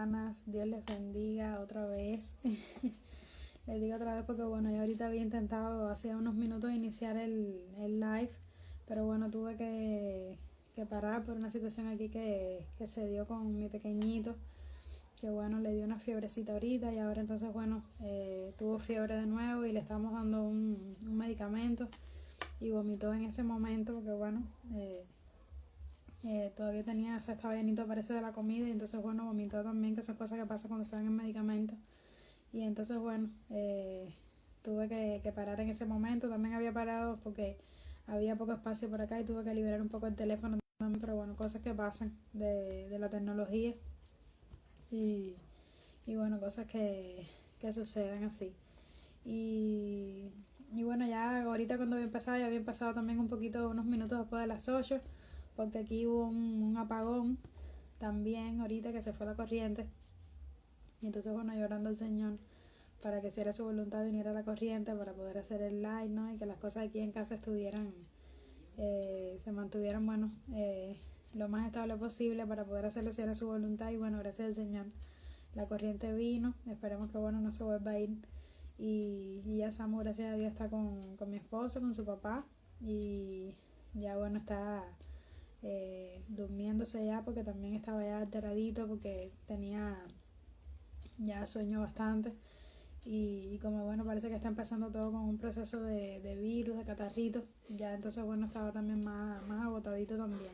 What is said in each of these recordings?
hermanas, Dios les bendiga otra vez. Les digo otra vez porque bueno, yo ahorita había intentado hace unos minutos iniciar el live, pero bueno, tuve que parar por una situación aquí que se dio con mi pequeñito, que bueno, le dio una fiebrecita ahorita y ahora entonces bueno, tuvo fiebre de nuevo y le estamos dando un medicamento y vomitó en ese momento porque bueno, todavía tenía, o sea, estaba llenito parece de la comida y entonces bueno, vomitó también, que son cosas que pasan cuando se dan en medicamentos. Y entonces bueno, tuve que parar en ese momento. También había parado porque había poco espacio por acá y tuve que liberar un poco el teléfono también, pero bueno, cosas que pasan de la tecnología y, y bueno, cosas que suceden así. Y, y bueno, ya ahorita cuando había empezado, ya había empezado también un poquito, unos minutos después de las 8 porque aquí hubo un apagón también ahorita que se fue la corriente. Y entonces bueno, llorando al Señor para que si era su voluntad viniera la corriente para poder hacer el live, ¿no? Y que las cosas aquí en casa estuvieran, se mantuvieran, bueno, lo más estable posible para poder hacerlo si era su voluntad. Y bueno, gracias al Señor, la corriente vino, esperemos que bueno, no se vuelva a ir. Y ya Samu, gracias a Dios, está con mi esposo, con su papá. Y ya bueno, está durmiéndose ya porque también estaba ya alteradito porque tenía ya sueño bastante y como bueno parece que está empezando todo con un proceso de virus, de catarrito, ya entonces bueno estaba también más agotadito también.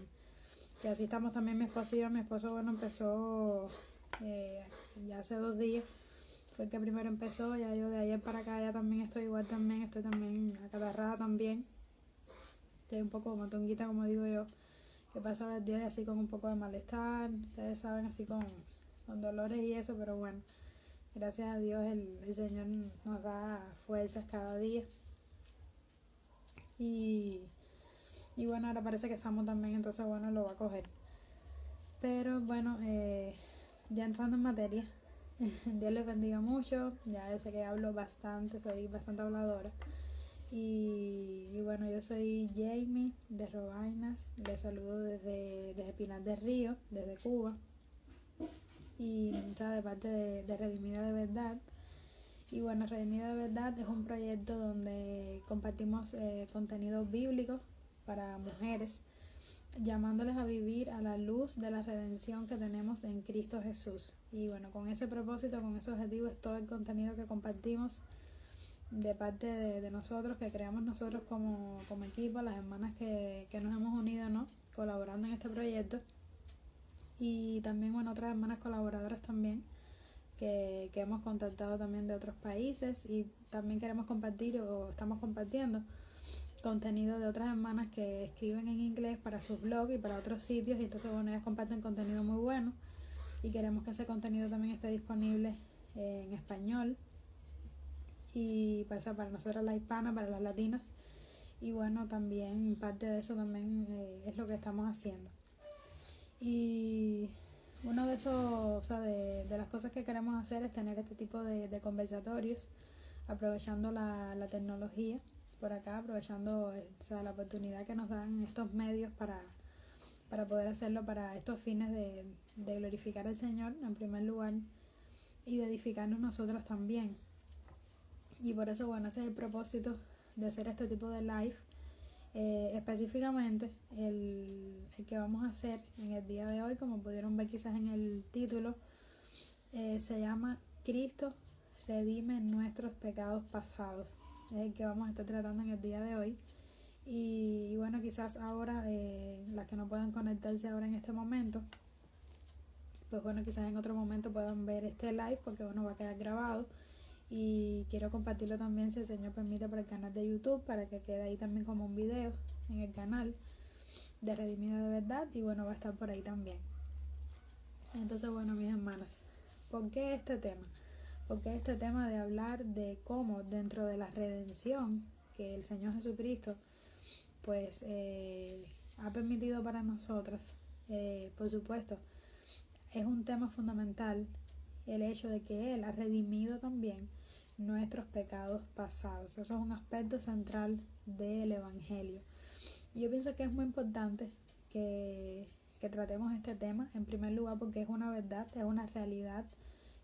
Y así estamos también mi esposo y yo. Mi esposo bueno empezó eh, ya hace 2 días, fue el que primero empezó, ya yo de ayer para acá ya también estoy igual también, estoy también acatarrada también, estoy un poco matonguita como digo yo, que pasaba el día así con un poco de malestar, ustedes saben así con dolores y eso, pero bueno, gracias a Dios el Señor nos da fuerzas cada día. Y, y bueno, ahora parece que Samu también, entonces bueno, lo va a coger. Pero bueno, ya entrando en materia, Dios les bendiga mucho. Ya yo sé que hablo bastante, soy bastante habladora. Y bueno, yo soy Jamie de Robainas. Les saludo desde Pinar del Río, desde Cuba. Y está de parte de Redimida de Verdad. Y bueno, Redimida de Verdad es un proyecto donde compartimos contenidos bíblicos para mujeres, llamándoles a vivir a la luz de la redención que tenemos en Cristo Jesús. Y bueno, con ese propósito, con ese objetivo es todo el contenido que compartimos de parte de nosotros, que creamos nosotros como equipo, las hermanas que nos hemos unido, ¿no? Colaborando en este proyecto. Y también, bueno, otras hermanas colaboradoras también que hemos contactado también de otros países y también queremos compartir o estamos compartiendo contenido de otras hermanas que escriben en inglés para sus blogs y para otros sitios y entonces bueno, ellas comparten contenido muy bueno y queremos que ese contenido también esté disponible en español y para nosotros la hispana, para las latinas y bueno, también parte de eso también es lo que estamos haciendo. Y uno de esos, o sea, de las cosas que queremos hacer es tener este tipo de conversatorios, aprovechando la tecnología por acá, aprovechando o sea, la oportunidad que nos dan estos medios para poder hacerlo para estos fines de glorificar al Señor en primer lugar y de edificarnos nosotros también. Y por eso, bueno, ese es el propósito de hacer este tipo de live. Específicamente el que vamos a hacer en el día de hoy, como pudieron ver quizás en el título, se llama Cristo redime nuestros pecados pasados. Es el que vamos a estar tratando en el día de hoy. Y bueno, quizás ahora, las que no puedan conectarse ahora en este momento, pues bueno, quizás en otro momento puedan ver este live porque bueno, va a quedar grabado y quiero compartirlo también si el Señor permite por el canal de YouTube para que quede ahí también como un video en el canal de Redimida de Verdad y bueno, va a estar por ahí también. Entonces bueno, mis hermanas, ¿por qué este tema? Porque este tema de hablar de cómo dentro de la redención que el Señor Jesucristo pues ha permitido para nosotras, por supuesto, es un tema fundamental el hecho de que Él ha redimido también nuestros pecados pasados. Eso es un aspecto central del Evangelio. Y yo pienso que es muy importante que que tratemos este tema, en primer lugar porque es una verdad, es una realidad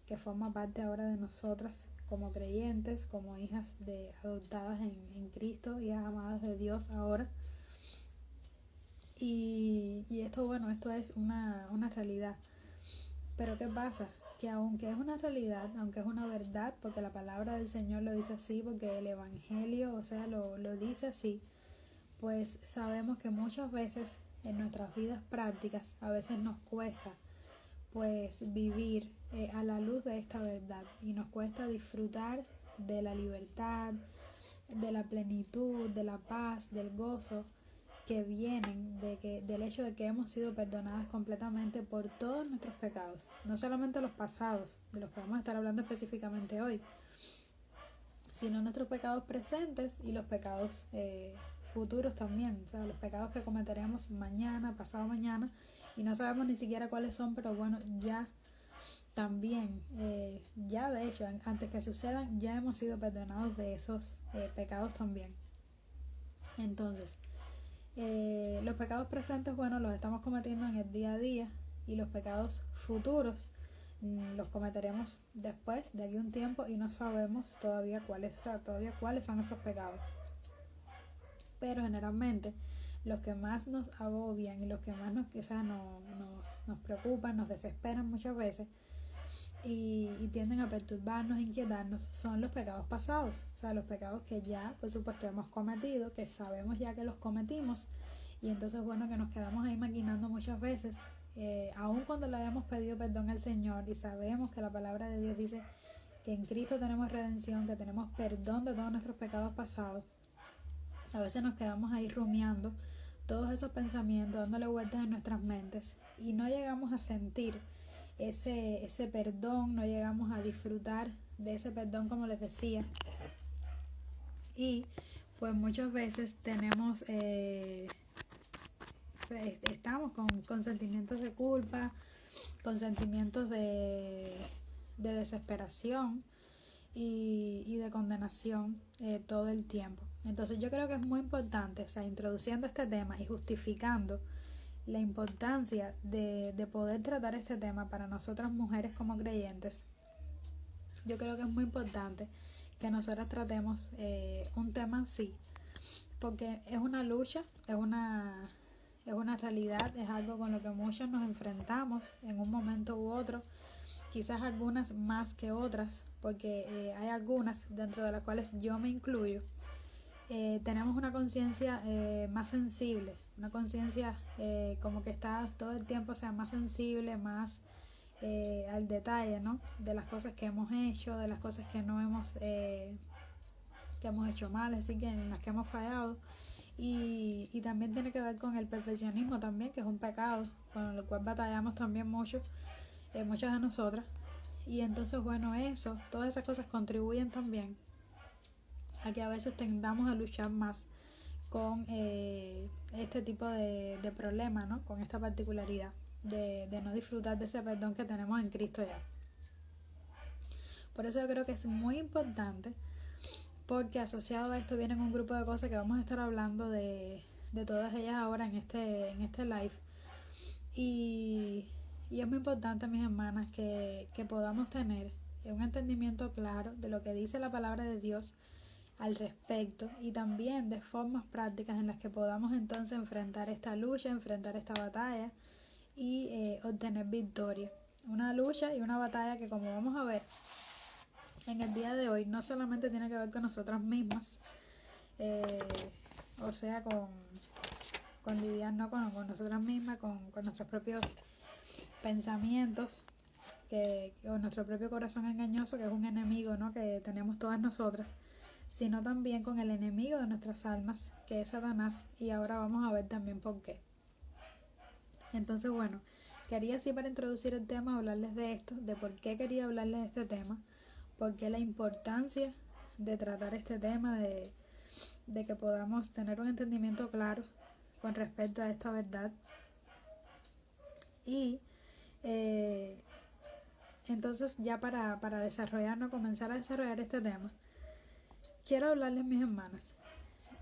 que forma parte ahora de nosotras como creyentes, como hijas adoptadas en Cristo, hijas amadas de Dios ahora. Y esto, bueno, esto es una realidad. Pero ¿qué pasa? Que aunque es una realidad, aunque es una verdad, porque la palabra del Señor lo dice así, porque el Evangelio, o sea, lo dice así, pues sabemos que muchas veces en nuestras vidas prácticas a veces nos cuesta pues vivir a la luz de esta verdad y nos cuesta disfrutar de la libertad, de la plenitud, de la paz, del gozo que vienen del hecho de que hemos sido perdonadas completamente por todos nuestros pecados, no solamente los pasados, de los que vamos a estar hablando específicamente hoy, sino nuestros pecados presentes y los pecados futuros también, o sea, los pecados que cometeremos mañana, pasado mañana, y no sabemos ni siquiera cuáles son, pero bueno, ya también, ya de hecho, antes que sucedan, ya hemos sido perdonados de esos pecados también. Entonces, los pecados presentes, bueno, los estamos cometiendo en el día a día, y los pecados futuros los cometeremos después, de aquí a un tiempo, y no sabemos todavía cuáles son esos pecados. Pero generalmente los que más nos agobian y los que más nos preocupan, nos desesperan muchas veces y tienden a perturbarnos, inquietarnos, son los pecados pasados, o sea, los pecados que ya, por supuesto, hemos cometido, que sabemos ya que los cometimos, y entonces, bueno, que nos quedamos ahí maquinando muchas veces, aun cuando le hayamos pedido perdón al Señor y sabemos que la palabra de Dios dice que en Cristo tenemos redención, que tenemos perdón de todos nuestros pecados pasados. A veces nos quedamos ahí rumiando todos esos pensamientos, dándole vueltas en nuestras mentes, y no llegamos a sentir ese perdón, no llegamos a disfrutar de ese perdón, como les decía. Y pues muchas veces estamos con sentimientos de culpa, con sentimientos de desesperación y de condenación todo el tiempo. Entonces yo creo que es muy importante, o sea, introduciendo este tema y justificando la importancia de poder tratar este tema para nosotras mujeres como creyentes. Yo creo que es muy importante que nosotras tratemos un tema así, porque es una lucha, es una realidad, es algo con lo que muchos nos enfrentamos en un momento u otro, quizás algunas más que otras, porque hay algunas dentro de las cuales yo me incluyo. Tenemos una conciencia más sensible, una conciencia como que está todo el tiempo, o sea, más sensible, más al detalle, ¿no? De las cosas que hemos hecho, de las cosas que hemos hecho mal, así que en las que hemos fallado. Y también tiene que ver con el perfeccionismo también, que es un pecado con el cual batallamos también muchas de nosotras. Y entonces, bueno, todas esas cosas contribuyen también a que a veces tendamos a luchar más con este tipo de problema, ¿no? Con esta particularidad de no disfrutar de ese perdón que tenemos en Cristo ya. Por eso yo creo que es muy importante, porque asociado a esto vienen un grupo de cosas que vamos a estar hablando de todas ellas ahora en este live. Y es muy importante, mis hermanas, que podamos tener un entendimiento claro de lo que dice la palabra de Dios al respecto, y también de formas prácticas en las que podamos entonces enfrentar esta lucha, enfrentar esta batalla y obtener victoria. Una lucha y una batalla que, como vamos a ver en el día de hoy, no solamente tiene que ver con nosotras mismas, o sea, con lidiar, ¿no? con nosotras mismas, con nuestros propios pensamientos, o nuestro propio corazón engañoso, que es un enemigo, ¿no? Que tenemos todas nosotras, sino también con el enemigo de nuestras almas, que es Satanás, y ahora vamos a ver también por qué. Entonces, bueno, quería así, para introducir el tema, hablarles de esto, de por qué quería hablarles de este tema, por qué la importancia de tratar este tema, de que podamos tener un entendimiento claro con respecto a esta verdad. Y entonces, ya para comenzar a desarrollar este tema, quiero hablarles, mis hermanas,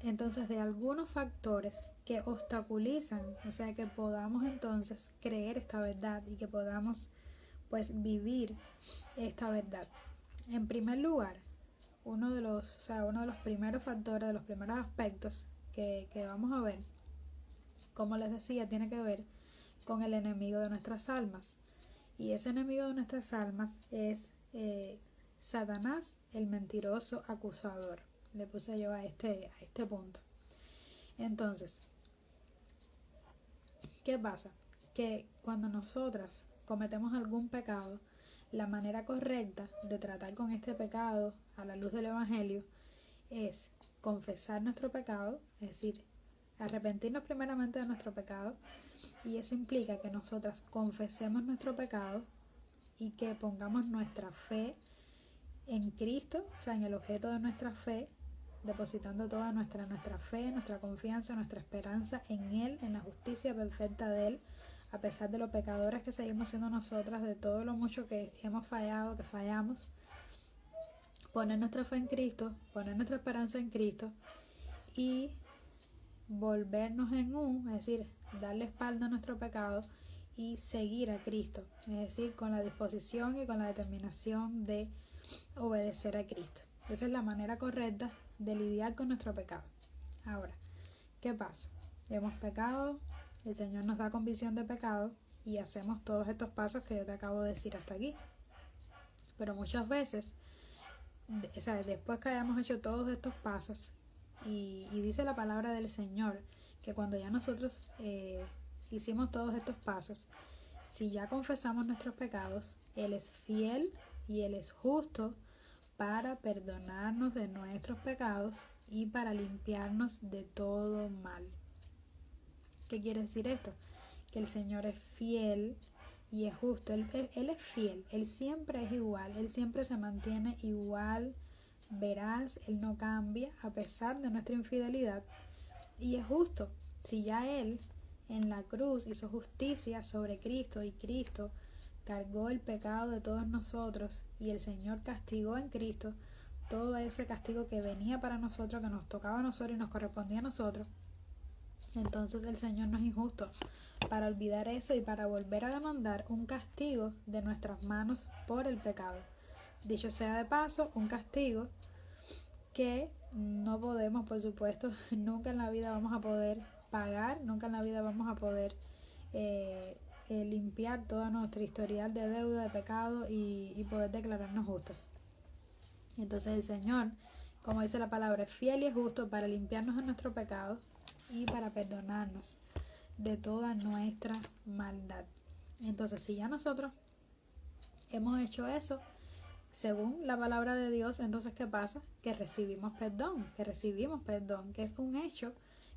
entonces, de algunos factores que obstaculizan, o sea, que podamos entonces creer esta verdad y que podamos pues vivir esta verdad. En primer lugar, uno de los primeros factores, de los primeros aspectos que vamos a ver, como les decía, tiene que ver con el enemigo de nuestras almas. Y ese enemigo de nuestras almas es Satanás, el mentiroso acusador. Le puse yo a este punto. Entonces, ¿qué pasa? Que cuando nosotras cometemos algún pecado, la manera correcta de tratar con este pecado a la luz del Evangelio es confesar nuestro pecado, es decir, arrepentirnos primeramente de nuestro pecado, y eso implica que nosotras confesemos nuestro pecado y que pongamos nuestra fe en Cristo, o sea, en el objeto de nuestra fe, depositando toda nuestra fe, nuestra confianza, nuestra esperanza en Él, en la justicia perfecta de Él, a pesar de lo pecadores que seguimos siendo nosotras, de todo lo mucho que hemos fallado, que fallamos. Poner nuestra fe en Cristo, poner nuestra esperanza en Cristo y volvernos es decir, darle espalda a nuestro pecado y seguir a Cristo, es decir, con la disposición y con la determinación de obedecer a Cristo. Esa es la manera correcta de lidiar con nuestro pecado. Ahora, ¿qué pasa? Hemos pecado, el Señor nos da convicción de pecado y hacemos todos estos pasos que yo te acabo de decir hasta aquí. Pero muchas veces, o sea, después que hayamos hecho todos estos pasos, y dice la palabra del Señor que cuando ya nosotros hicimos todos estos pasos, si ya confesamos nuestros pecados, Él es fiel y Él es justo para perdonarnos de nuestros pecados y para limpiarnos de todo mal. ¿Qué quiere decir esto? Que el Señor es fiel y es justo. Él es fiel, Él siempre es igual, Él siempre se mantiene igual, veraz, Él no cambia a pesar de nuestra infidelidad, y es justo. Si ya Él en la cruz hizo justicia sobre Cristo y Cristo cargó el pecado de todos nosotros y el Señor castigó en Cristo todo ese castigo que venía para nosotros, que nos tocaba a nosotros y nos correspondía a nosotros, entonces el Señor no es injusto para olvidar eso y para volver a demandar un castigo de nuestras manos por el pecado. Dicho sea de paso, un castigo que no podemos, por supuesto, nunca en la vida vamos a poder pagar, nunca en la vida vamos a poder limpiar toda nuestra historial de deuda, de pecado y poder declararnos justos. Entonces el Señor, como dice la palabra, es fiel y es justo para limpiarnos de nuestro pecado y para perdonarnos de toda nuestra maldad. Entonces, si ya nosotros hemos hecho eso, según la palabra de Dios, entonces ¿qué pasa? Que recibimos perdón, que es un hecho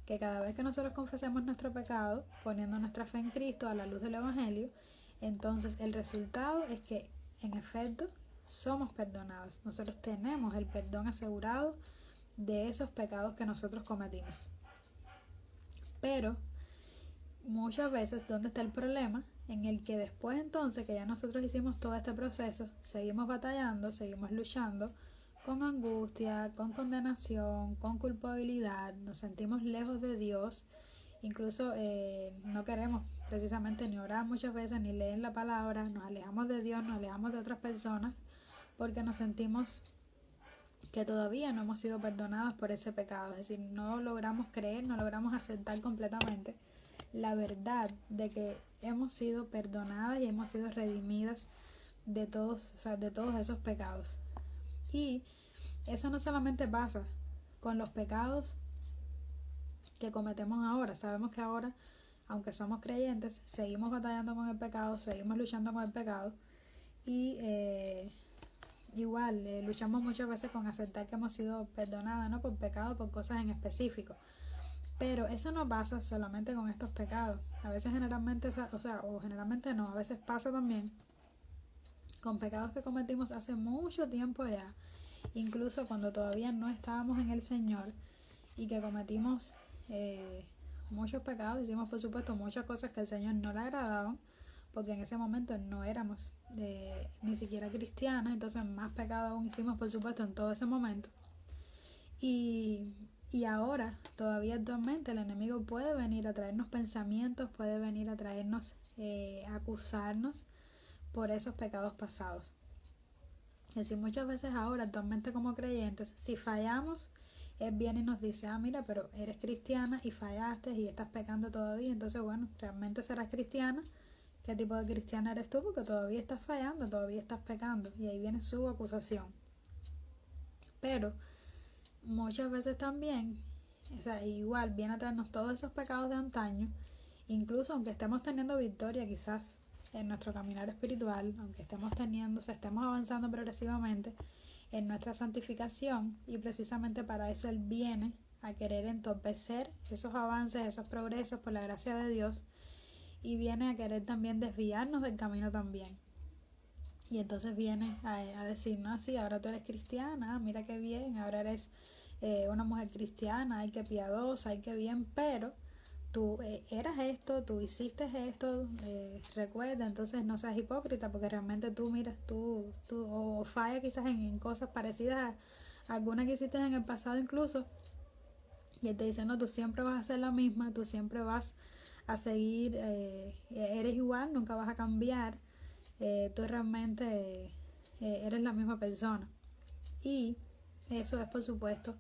que cada vez que nosotros confesemos nuestro pecado, poniendo nuestra fe en Cristo a la luz del Evangelio, entonces el resultado es que, en efecto, somos perdonados. Nosotros tenemos el perdón asegurado de esos pecados que nosotros cometimos. Pero muchas veces, ¿dónde está el problema? En el que después entonces que ya nosotros hicimos todo este proceso, seguimos batallando, seguimos luchando con angustia, con condenación, con culpabilidad, nos sentimos lejos de Dios, incluso no queremos precisamente ni orar muchas veces, ni leer la palabra, nos alejamos de Dios, nos alejamos de otras personas, porque nos sentimos que todavía no hemos sido perdonados por ese pecado, es decir, no logramos creer, no logramos aceptar completamente la verdad de que hemos sido perdonadas y hemos sido redimidas de todos, o sea, de todos esos pecados. Y eso no solamente pasa con los pecados que cometemos ahora. Sabemos que ahora, aunque somos creyentes, seguimos batallando con el pecado, seguimos luchando con el pecado y igual luchamos muchas veces con aceptar que hemos sido perdonadas, ¿no? Por pecado, por cosas en específico. Pero eso no pasa solamente con estos pecados. A veces generalmente, o generalmente no, a veces pasa también con pecados que cometimos hace mucho tiempo ya, incluso cuando todavía no estábamos en el Señor, y que cometimos muchos pecados, hicimos por supuesto muchas cosas que al Señor no le agradaban, porque en ese momento no éramos ni siquiera cristianas, entonces más pecado aún hicimos por supuesto en todo ese momento. Y Y ahora, todavía actualmente, el enemigo puede venir a traernos pensamientos, puede venir a traernos, acusarnos por esos pecados pasados. Es decir, muchas veces ahora, actualmente como creyentes, si fallamos, Él viene y nos dice, mira, pero eres cristiana y fallaste y estás pecando todavía. Entonces, bueno, realmente serás cristiana. ¿Qué tipo de cristiana eres tú? Porque todavía estás fallando, todavía estás pecando. Y ahí viene su acusación. Pero muchas veces también, o sea, igual viene a traernos todos esos pecados de antaño, incluso aunque estemos teniendo victoria quizás en nuestro caminar espiritual, aunque estemos teniendo, o sea, estemos avanzando progresivamente en nuestra santificación, y precisamente para eso Él viene a querer entorpecer esos avances, esos progresos por la gracia de Dios, y viene a querer también desviarnos del camino también. Y entonces viene a decirnos así, ahora tú eres cristiana, mira qué bien, ahora eres una mujer cristiana, ay qué piadosa, ay qué bien, pero tú eras esto, tú hiciste esto, recuerda, entonces no seas hipócrita, porque realmente tú miras, tú o falla quizás en cosas parecidas a algunas que hiciste en el pasado incluso, y él te dice, no, tú siempre vas a ser la misma, tú siempre vas a seguir, eres igual, nunca vas a cambiar, tú realmente eres la misma persona. Y eso es, por supuesto,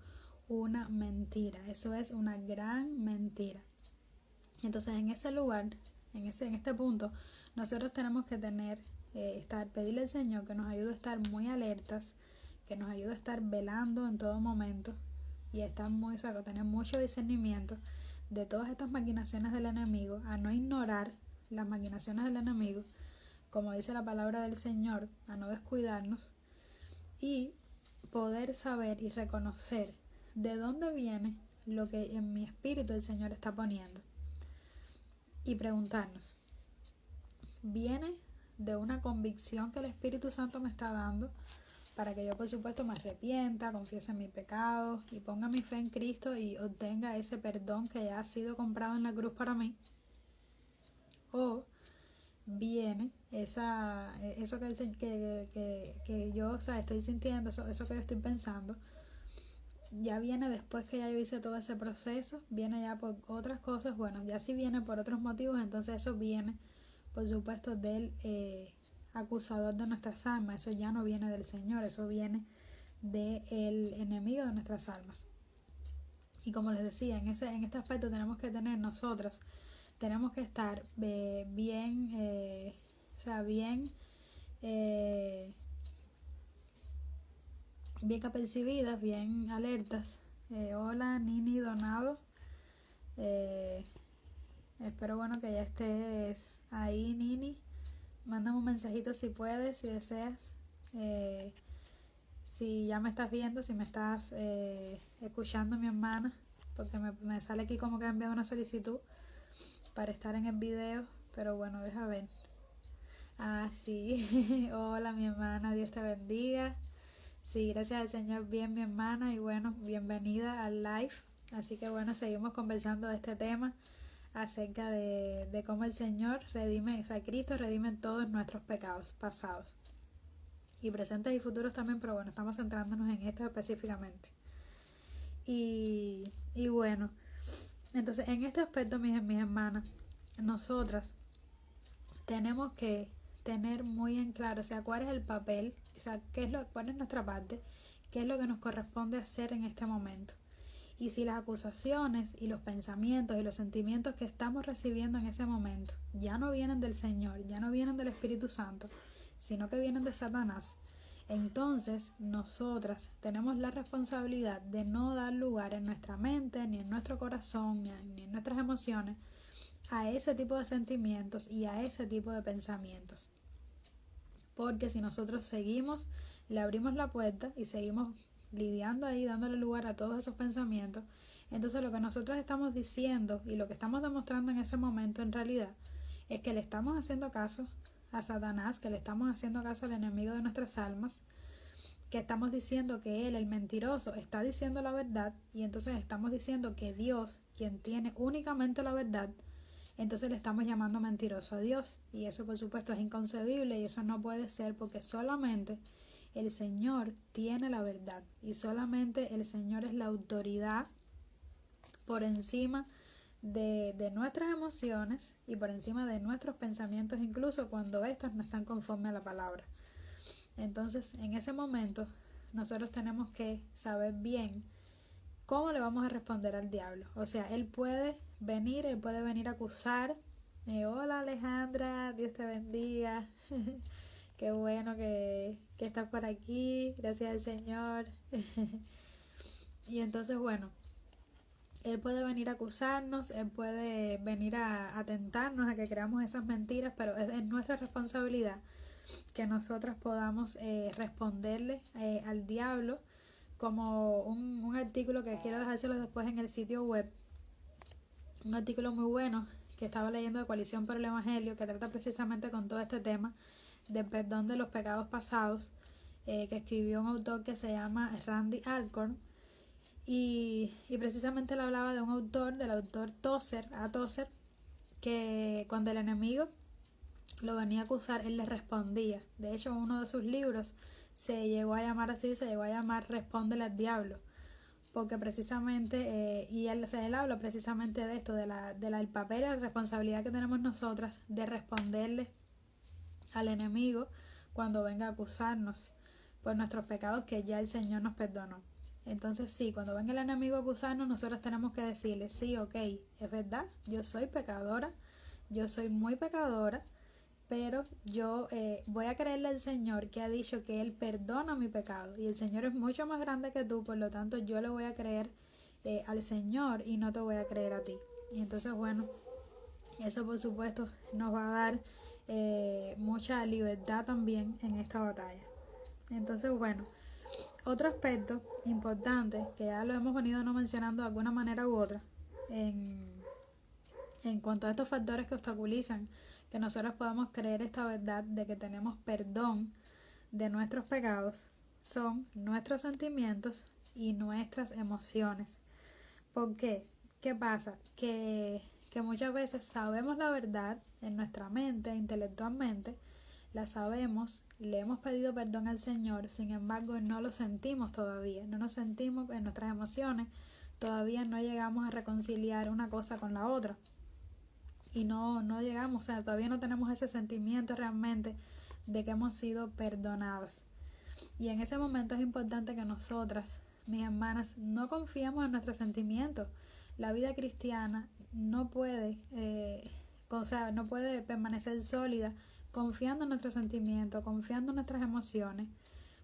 una mentira, eso es una gran mentira. Entonces, en ese lugar, en este punto, nosotros tenemos que pedirle al Señor que nos ayude a estar muy alertas, que nos ayude a estar velando en todo momento y estar muy, o sea, tener mucho discernimiento de todas estas maquinaciones del enemigo, a no ignorar las maquinaciones del enemigo, como dice la palabra del Señor, a no descuidarnos y poder saber y reconocer de dónde viene lo que en mi espíritu el Señor está poniendo. Y preguntarnos, ¿viene de una convicción que el Espíritu Santo me está dando para que yo por supuesto me arrepienta, confiese mis pecados y ponga mi fe en Cristo y obtenga ese perdón que ya ha sido comprado en la cruz para mí? ¿O viene eso que yo, o sea, estoy sintiendo, eso que yo estoy pensando, ya viene después que ya yo hice todo ese proceso, viene ya por otras cosas? Bueno, ya si viene por otros motivos, entonces eso viene, por supuesto, del acusador de nuestras almas. Eso ya no viene del Señor, eso viene del enemigo de nuestras almas. Y como les decía, en este aspecto tenemos que tener nosotras, tenemos que estar bien, o sea, bien apercibidas, bien alertas. Hola Nini Donado, espero bueno que ya estés ahí, Nini. Mándame un mensajito si puedes, si deseas, si ya me estás viendo, si me estás escuchando, mi hermana, porque me sale aquí como que he enviado una solicitud para estar en el video, pero bueno, deja ver. Sí. Hola mi hermana, Dios te bendiga. Sí, gracias al Señor, bien mi hermana, y bueno, bienvenida al live. Así que bueno, seguimos conversando de este tema acerca de cómo el Señor redime, o sea, Cristo redime todos nuestros pecados pasados y presentes y futuros también, pero bueno, estamos centrándonos en esto específicamente. Y bueno, entonces en este aspecto, mis hermanas, nosotras tenemos que tener muy en claro, o sea, cuál es el papel, o sea, cuál es nuestra parte, qué es lo que nos corresponde hacer en este momento. Y si las acusaciones y los pensamientos y los sentimientos que estamos recibiendo en ese momento ya no vienen del Señor, ya no vienen del Espíritu Santo, sino que vienen de Satanás, entonces nosotras tenemos la responsabilidad de no dar lugar en nuestra mente, ni en nuestro corazón, ni en nuestras emociones a ese tipo de sentimientos y a ese tipo de pensamientos. Porque si nosotros seguimos, le abrimos la puerta y seguimos lidiando ahí, dándole lugar a todos esos pensamientos, entonces lo que nosotros estamos diciendo y lo que estamos demostrando en ese momento en realidad es que le estamos haciendo caso a Satanás, que le estamos haciendo caso al enemigo de nuestras almas, que estamos diciendo que él, el mentiroso, está diciendo la verdad, y entonces estamos diciendo que Dios, quien tiene únicamente la verdad, entonces le estamos llamando mentiroso a Dios, y eso por supuesto es inconcebible, y eso no puede ser, porque solamente el Señor tiene la verdad y solamente el Señor es la autoridad por encima de nuestras emociones y por encima de nuestros pensamientos, incluso cuando estos no están conforme a la palabra. Entonces, en ese momento, nosotros tenemos que saber bien cómo le vamos a responder al diablo. O sea, él puede venir a acusar. Hola Alejandra, Dios te bendiga. Qué bueno que estás por aquí, gracias al Señor. Y entonces, bueno, él puede venir a acusarnos, él puede venir a tentarnos a que creamos esas mentiras, pero es nuestra responsabilidad que nosotros podamos responderle al diablo, como un artículo que quiero dejárselo después en el sitio web, un artículo muy bueno que estaba leyendo de Coalición por el Evangelio, que trata precisamente con todo este tema del perdón de los pecados pasados, que escribió un autor que se llama Randy Alcorn, y precisamente él hablaba de un autor, del autor Tozer, que cuando el enemigo lo venía a acusar, él le respondía. De hecho, uno de sus libros se llegó a llamar así, se llegó a llamar Respóndele al diablo, porque precisamente, y él habla precisamente de esto, del papel y la responsabilidad que tenemos nosotras de responderle al enemigo cuando venga a acusarnos por nuestros pecados que ya el Señor nos perdonó. Entonces sí, cuando venga el enemigo a acusarnos, nosotros tenemos que decirle, sí, ok, es verdad, yo soy pecadora, yo soy muy pecadora, pero yo voy a creerle al Señor, que ha dicho que Él perdona mi pecado, y el Señor es mucho más grande que tú, por lo tanto yo le voy a creer al Señor y no te voy a creer a ti. Y entonces, bueno, eso por supuesto nos va a dar mucha libertad también en esta batalla. Entonces, bueno, otro aspecto importante que ya lo hemos venido no mencionando de alguna manera u otra en cuanto a estos factores que obstaculizan que nosotros podamos creer esta verdad de que tenemos perdón de nuestros pecados, son nuestros sentimientos y nuestras emociones. ¿Por qué? ¿Qué pasa? Que muchas veces sabemos la verdad en nuestra mente, intelectualmente, la sabemos, le hemos pedido perdón al Señor, sin embargo no lo sentimos todavía, no nos sentimos en nuestras emociones, todavía no llegamos a reconciliar una cosa con la otra. Y no llegamos, o sea, todavía no tenemos ese sentimiento realmente de que hemos sido perdonados. Y en ese momento es importante que nosotras, mis hermanas, no confiemos en nuestros sentimientos. La vida cristiana no puede, no puede permanecer sólida confiando en nuestros sentimientos, confiando en nuestras emociones,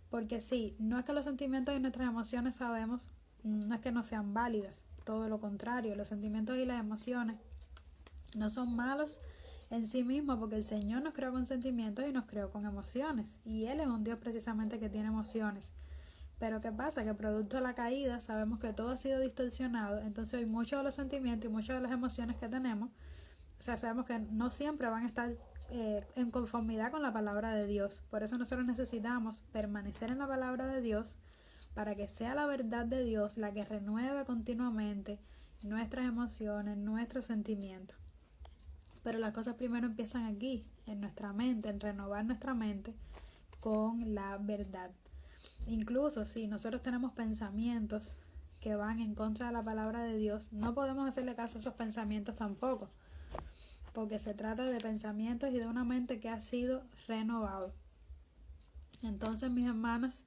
porque sí, no es que los sentimientos y nuestras emociones sabemos, no es que no sean válidas, todo lo contrario, los sentimientos y las emociones no son malos en sí mismos, porque el Señor nos creó con sentimientos y nos creó con emociones, y Él es un Dios precisamente que tiene emociones. Pero ¿qué pasa? Que producto de la caída sabemos que todo ha sido distorsionado, entonces hay muchos de los sentimientos y muchas de las emociones que tenemos, o sea, sabemos que no siempre van a estar en conformidad con la palabra de Dios. Por eso nosotros necesitamos permanecer en la palabra de Dios, para que sea la verdad de Dios la que renueve continuamente nuestras emociones, nuestros sentimientos. Pero las cosas primero empiezan aquí, en nuestra mente, en renovar nuestra mente con la verdad. Incluso si nosotros tenemos pensamientos que van en contra de la palabra de Dios, no podemos hacerle caso a esos pensamientos tampoco, porque se trata de pensamientos y de una mente que ha sido renovado. Entonces, mis hermanas,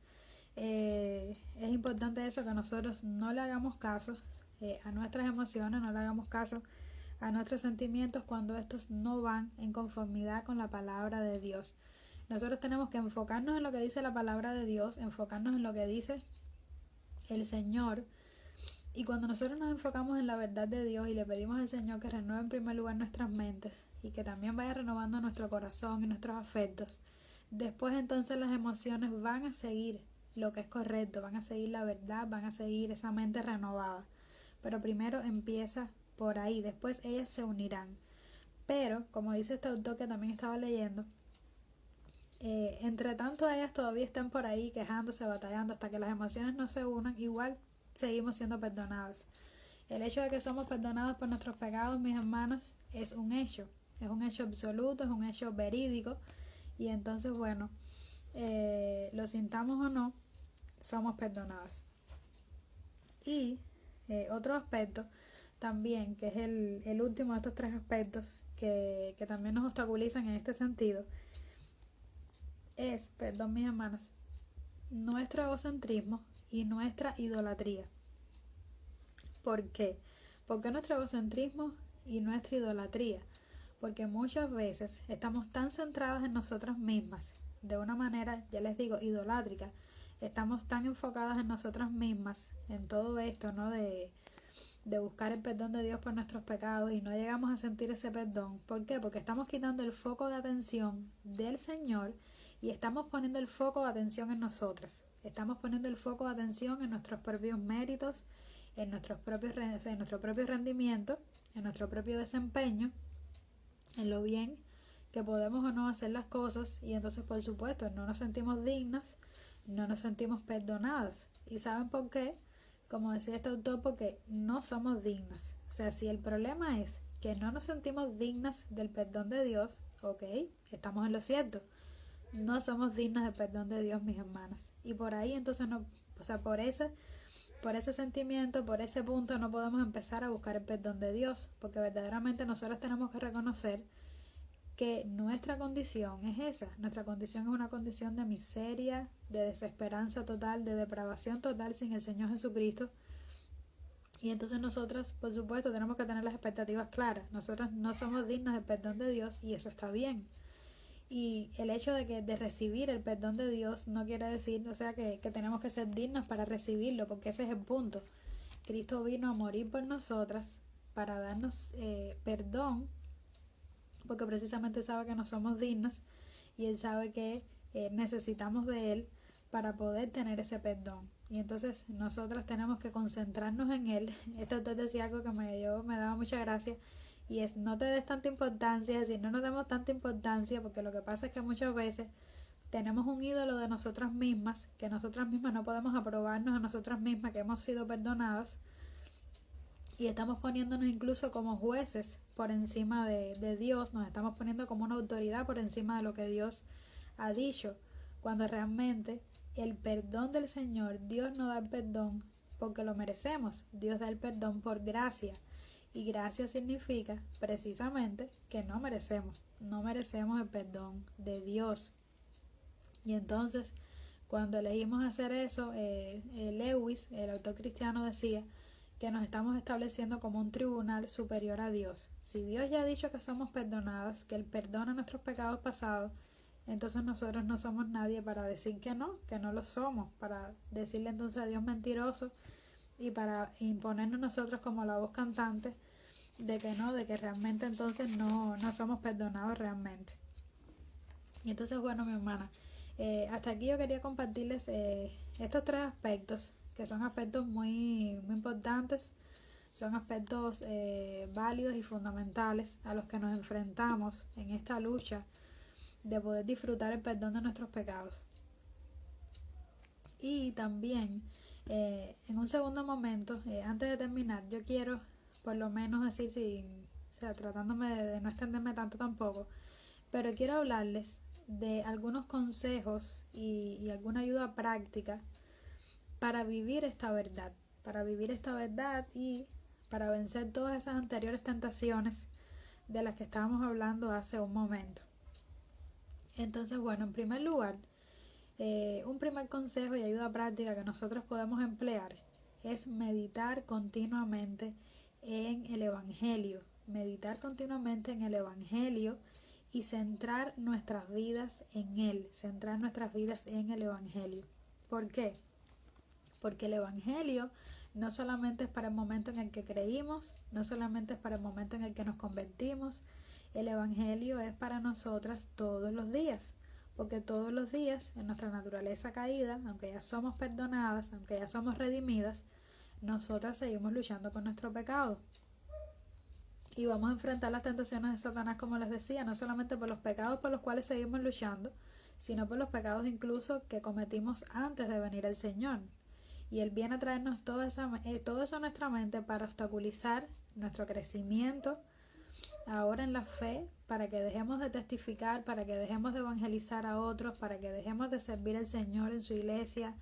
es importante eso, que nosotros no le hagamos caso a nuestras emociones, no le hagamos caso a nuestros sentimientos cuando estos no van en conformidad con la palabra de Dios. Nosotros tenemos que enfocarnos en lo que dice la palabra de Dios, enfocarnos en lo que dice el Señor, y cuando nosotros nos enfocamos en la verdad de Dios y le pedimos al Señor que renueve en primer lugar nuestras mentes y que también vaya renovando nuestro corazón y nuestros afectos, después entonces las emociones van a seguir lo que es correcto, van a seguir la verdad, van a seguir esa mente renovada. Pero primero empieza por ahí, después ellas se unirán. Pero, como dice este autor que también estaba leyendo, entre tanto ellas todavía están por ahí quejándose, batallando, hasta que las emociones no se unan, igual seguimos siendo perdonadas. El hecho de que somos perdonados por nuestros pecados, mis hermanas, es un hecho absoluto, es un hecho verídico, y entonces, bueno, lo sintamos o no, somos perdonadas. Y otro aspecto también, que es el último de estos 3 aspectos que también nos obstaculizan en este sentido, es, perdón mis hermanas, nuestro egocentrismo y nuestra idolatría. ¿Por qué? ¿Por qué nuestro egocentrismo y nuestra idolatría? Porque muchas veces estamos tan centradas en nosotras mismas, de una manera, ya les digo, idolátrica. Estamos tan enfocadas en nosotras mismas, en todo esto, ¿no? De buscar el perdón de Dios por nuestros pecados y no llegamos a sentir ese perdón. ¿Por qué? Porque estamos quitando el foco de atención del Señor y estamos poniendo el foco de atención en nosotras. Estamos poniendo el foco de atención en nuestros propios méritos, en nuestro propio rendimiento, en nuestro propio desempeño, en lo bien que podemos o no hacer las cosas, y entonces por supuesto no nos sentimos dignas, no nos sentimos perdonadas. ¿Y saben por qué? Como decía este autor, porque no somos dignas. O sea, si el problema es que no nos sentimos dignas del perdón de Dios, ok, estamos en lo cierto. No somos dignas del perdón de Dios, mis hermanas. Y por ahí entonces no, o sea, por ese sentimiento, por ese punto no podemos empezar a buscar el perdón de Dios, porque verdaderamente nosotros tenemos que reconocer que nuestra condición es esa. Nuestra condición es una condición de miseria, de desesperanza total, de depravación total sin el Señor Jesucristo. Y entonces nosotras, por supuesto, tenemos que tener las expectativas claras. Nosotros no somos dignas del perdón de Dios y eso está bien. Y el hecho de recibir el perdón de Dios no quiere decir, o sea, que tenemos que ser dignas para recibirlo, porque ese es el punto. Cristo vino a morir por nosotras para darnos perdón, porque precisamente sabe que no somos dignas y Él sabe que necesitamos de Él para poder tener ese perdón. Y entonces nosotras tenemos que concentrarnos en Él. Este autor decía algo que me daba mucha gracia, y es: no te des tanta importancia, es decir, no nos demos tanta importancia, porque lo que pasa es que muchas veces tenemos un ídolo de nosotras mismas, que nosotras mismas no podemos aprobarnos a nosotras mismas que hemos sido perdonadas, y estamos poniéndonos incluso como jueces por encima de Dios, nos estamos poniendo como una autoridad por encima de lo que Dios ha dicho, cuando realmente el perdón del Señor, Dios no da el perdón porque lo merecemos, Dios da el perdón por gracia. Y gracia significa precisamente que no merecemos el perdón de Dios. Y entonces, cuando elegimos hacer eso, Lewis, el autor cristiano, decía que nos estamos estableciendo como un tribunal superior a Dios. Si Dios ya ha dicho que somos perdonadas, que Él perdona nuestros pecados pasados, entonces nosotros no somos nadie para decir que no lo somos, para decirle entonces a Dios mentiroso y para imponernos nosotros como la voz cantante de que no, de que realmente entonces no somos perdonados realmente. Y entonces, bueno, mi hermana, hasta aquí yo quería compartirles estos 3 aspectos, que son aspectos muy, muy importantes, son aspectos válidos y fundamentales a los que nos enfrentamos en esta lucha de poder disfrutar el perdón de nuestros pecados. Y también, en un segundo momento, antes de terminar, yo quiero por lo menos decir, tratándome de no extenderme tanto tampoco, pero quiero hablarles de algunos consejos y alguna ayuda práctica para vivir esta verdad, y para vencer todas esas anteriores tentaciones de las que estábamos hablando hace un momento. Entonces, bueno, en primer lugar, un primer consejo y ayuda práctica que nosotros podemos emplear es meditar continuamente en el Evangelio, y centrar nuestras vidas en Él, centrar nuestras vidas en el Evangelio. ¿Por qué? Porque el Evangelio no solamente es para el momento en el que creímos, no solamente es para el momento en el que nos convertimos, el Evangelio es para nosotras todos los días, porque todos los días en nuestra naturaleza caída, aunque ya somos perdonadas, aunque ya somos redimidas, nosotras seguimos luchando con nuestro pecado. Y vamos a enfrentar las tentaciones de Satanás, como les decía, no solamente por los pecados por los cuales seguimos luchando, sino por los pecados incluso que cometimos antes de venir al Señor. Y Él viene a traernos todo eso a nuestra mente para obstaculizar nuestro crecimiento ahora en la fe, para que dejemos de testificar, para que dejemos de evangelizar a otros, para que dejemos de servir al Señor en su iglesia,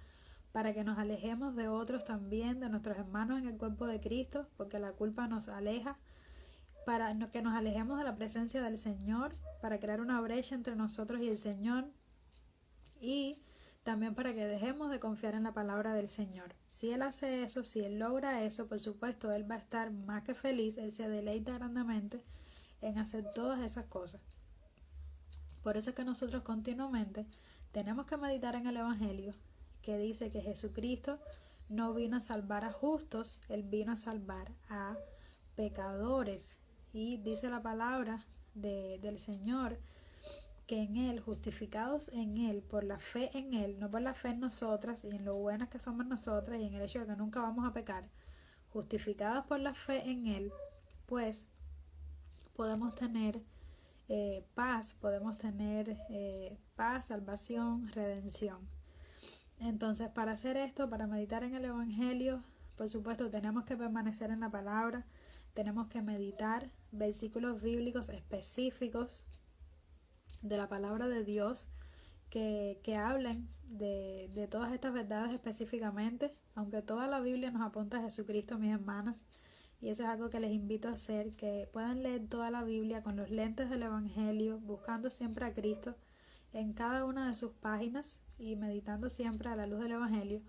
para que nos alejemos de otros también, de nuestros hermanos en el cuerpo de Cristo, porque la culpa nos aleja, para que nos alejemos de la presencia del Señor, para crear una brecha entre nosotros y el Señor, y también para que dejemos de confiar en la palabra del Señor. Si Él hace eso, si Él logra eso, por supuesto, Él va a estar más que feliz, Él se deleita grandemente en hacer todas esas cosas. Por eso es que nosotros continuamente tenemos que meditar en el Evangelio, que dice que Jesucristo no vino a salvar a justos, Él vino a salvar a pecadores. Y dice la palabra del Señor que en Él, justificados en Él, por la fe en Él, no por la fe en nosotras y en lo buenas que somos nosotras y en el hecho de que nunca vamos a pecar, justificados por la fe en Él, pues podemos tener paz, salvación, redención. Entonces, para hacer esto, para meditar en el Evangelio, por supuesto, tenemos que permanecer en la palabra, tenemos que meditar versículos bíblicos específicos de la palabra de Dios que hablen de todas estas verdades específicamente, aunque toda la Biblia nos apunta a Jesucristo, mis hermanas, y eso es algo que les invito a hacer, que puedan leer toda la Biblia con los lentes del Evangelio, buscando siempre a Cristo en cada una de sus páginas y meditando siempre a la luz del Evangelio.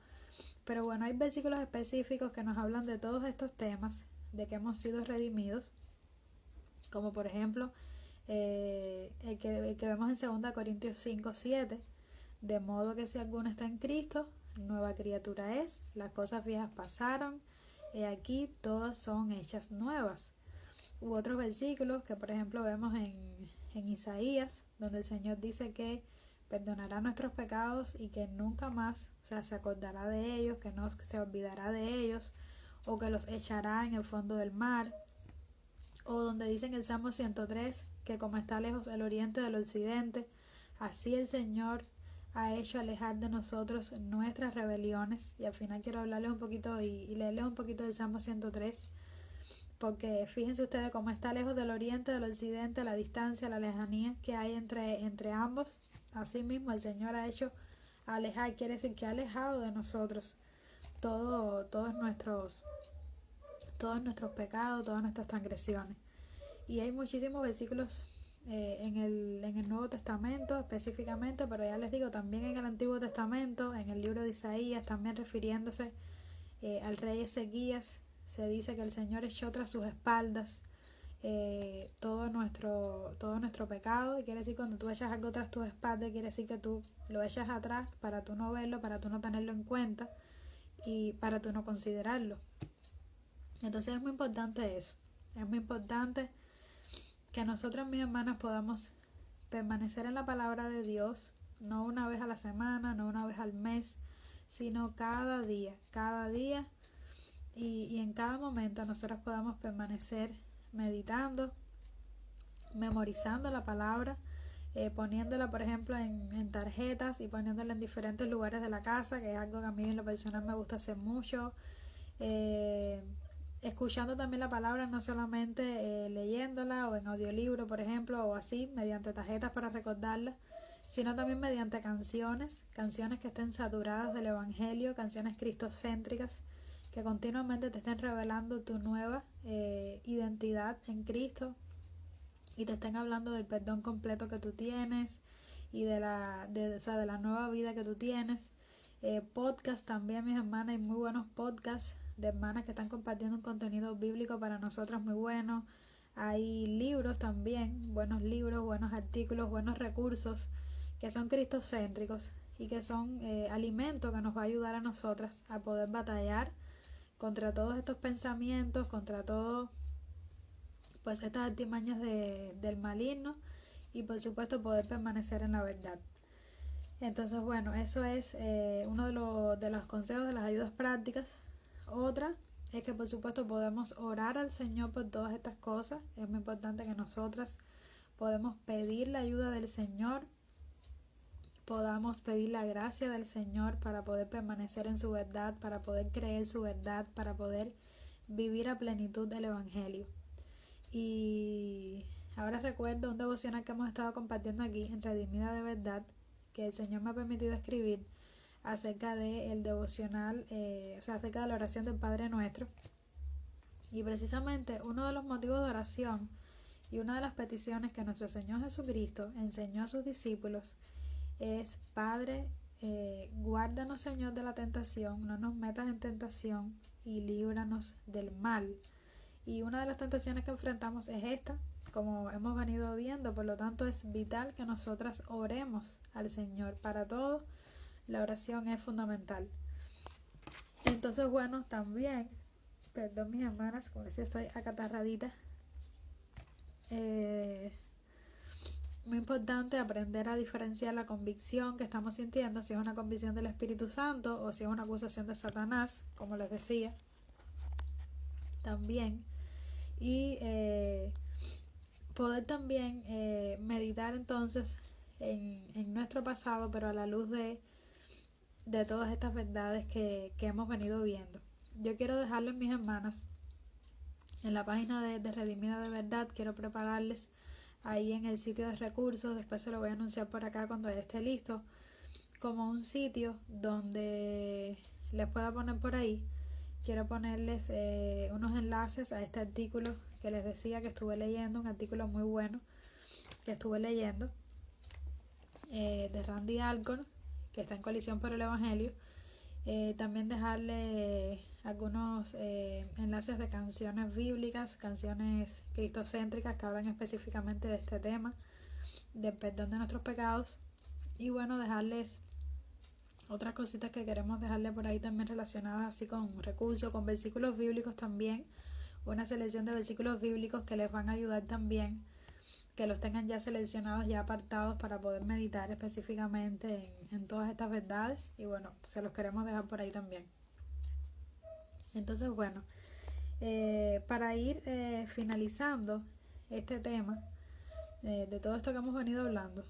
Pero bueno, hay versículos específicos que nos hablan de todos estos temas, de que hemos sido redimidos, como por ejemplo el que vemos en 2 Corintios 5:7, de modo que si alguno está en Cristo, nueva criatura es, las cosas viejas pasaron, y aquí todas son hechas nuevas. U otros versículos que por ejemplo vemos en Isaías, donde el Señor dice que perdonará nuestros pecados y que nunca más, o sea, se acordará de ellos, que no se olvidará de ellos, o que los echará en el fondo del mar. O donde dice en el Salmo 103 que como está lejos el oriente del occidente, así el Señor ha hecho alejar de nosotros nuestras rebeliones. Y al final quiero hablarles un poquito y leerles un poquito del Salmo 103, porque fíjense ustedes cómo está lejos del oriente, del occidente, la distancia, la lejanía que hay entre ambos. Asimismo el Señor ha hecho alejar, quiere decir que ha alejado de nosotros todos nuestros pecados, todas nuestras transgresiones. Y hay muchísimos versículos en el Nuevo Testamento específicamente, pero ya les digo, también en el Antiguo Testamento, en el libro de Isaías, también refiriéndose al rey Ezequías, se dice que el Señor echó tras sus espaldas todo nuestro pecado. Y quiere decir, cuando tú echas algo tras tus espaldas, quiere decir que tú lo echas atrás para tú no verlo, para tú no tenerlo en cuenta y para tú no considerarlo. Entonces es muy importante eso, es muy importante que nosotros, mis hermanas, podamos permanecer en la palabra de Dios, no una vez a la semana, no una vez al mes, sino cada día, y en cada momento nosotros podamos permanecer meditando, memorizando la palabra, poniéndola por ejemplo en tarjetas y poniéndola en diferentes lugares de la casa, que es algo que a mí en lo personal me gusta hacer mucho. Escuchando también la palabra, no solamente leyéndola o en audiolibro por ejemplo, o así mediante tarjetas para recordarla, sino también mediante canciones que estén saturadas del Evangelio, canciones cristocéntricas que continuamente te estén revelando tu nueva identidad en Cristo y te estén hablando del perdón completo que tú tienes y de la nueva vida que tú tienes. Podcast también, mis hermanas, hay muy buenos podcasts de hermanas que están compartiendo un contenido bíblico para nosotras muy bueno. Hay libros también, buenos libros, buenos artículos, buenos recursos que son cristocéntricos y que son alimento que nos va a ayudar a nosotras a poder batallar contra todos estos pensamientos, contra todo pues estas artimañas del maligno, y por supuesto poder permanecer en la verdad. Entonces bueno, eso es uno de los consejos, de las ayudas prácticas. Otra es que por supuesto podemos orar al Señor por todas estas cosas. Es muy importante que nosotras podemos pedir la ayuda del Señor, podamos pedir la gracia del Señor para poder permanecer en su verdad, para poder creer su verdad, para poder vivir a plenitud del Evangelio. Y ahora recuerdo un devocional que hemos estado compartiendo aquí en Redimida de Verdad, que el Señor me ha permitido escribir acerca del devocional, acerca de la oración del Padre Nuestro. Y precisamente uno de los motivos de oración y una de las peticiones que nuestro Señor Jesucristo enseñó a sus discípulos es: Padre, guárdanos, Señor, de la tentación, no nos metas en tentación y líbranos del mal. Y una de las tentaciones que enfrentamos es esta, como hemos venido viendo. Por lo tanto, es vital que nosotras oremos al Señor para todo. La oración es fundamental. Entonces, bueno, también, perdón mis hermanas, como decía, estoy acatarradita. Muy importante aprender a diferenciar la convicción que estamos sintiendo, si es una convicción del Espíritu Santo o si es una acusación de Satanás, como les decía también. Y poder también meditar entonces en nuestro pasado, pero a la luz de todas estas verdades que hemos venido viendo. Yo quiero dejarles, mis hermanas, en la página de Redimida de Verdad, quiero prepararles ahí en el sitio de recursos, después se lo voy a anunciar por acá cuando ya esté listo, como un sitio donde les pueda poner por ahí. Quiero ponerles unos enlaces a este artículo que les decía que estuve leyendo, un artículo muy bueno que estuve leyendo, de Randy Alcorn, que está en Coalición por el Evangelio. También dejarle algunos enlaces de canciones bíblicas, canciones cristocéntricas que hablan específicamente de este tema, del perdón de nuestros pecados. Y bueno, dejarles otras cositas que queremos dejarle por ahí también relacionadas así con recursos, con versículos bíblicos también, una selección de versículos bíblicos que les van a ayudar también, que los tengan ya seleccionados, ya apartados para poder meditar específicamente en todas estas verdades. Y bueno, se los queremos dejar por ahí también. Entonces, bueno, para ir finalizando este tema, de todo esto que hemos venido hablando,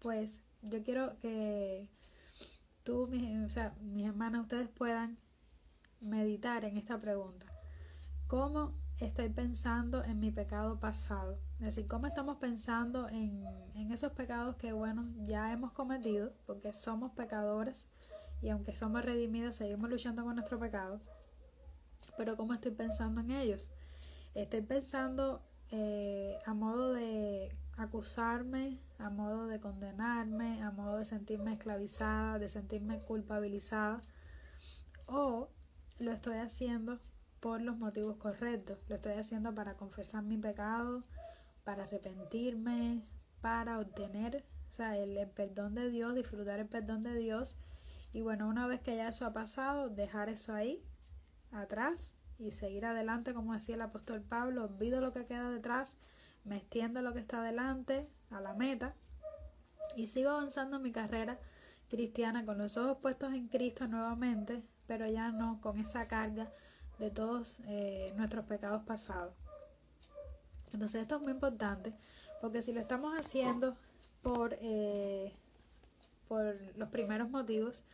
pues yo quiero que tú, mis hermanas, ustedes puedan meditar en esta pregunta: ¿cómo estoy pensando en mi pecado pasado? Es decir, ¿cómo estamos pensando en esos pecados que, bueno, ya hemos cometido? Porque somos pecadores y aunque somos redimidos, seguimos luchando con nuestro pecado. Pero ¿cómo estoy pensando en ellos? Estoy pensando a modo de acusarme, a modo de condenarme, a modo de sentirme esclavizada, de sentirme culpabilizada, o lo estoy haciendo por los motivos correctos. Lo estoy haciendo para confesar mi pecado, para arrepentirme, para obtener el perdón de Dios, disfrutar el perdón de Dios. Y bueno, una vez que ya eso ha pasado, dejar eso ahí atrás y seguir adelante, como decía el apóstol Pablo: olvido lo que queda detrás, me extiendo a lo que está adelante, a la meta, y sigo avanzando en mi carrera cristiana con los ojos puestos en Cristo nuevamente, pero ya no con esa carga de todos nuestros pecados pasados. Entonces esto es muy importante, porque si lo estamos haciendo por los primeros motivos,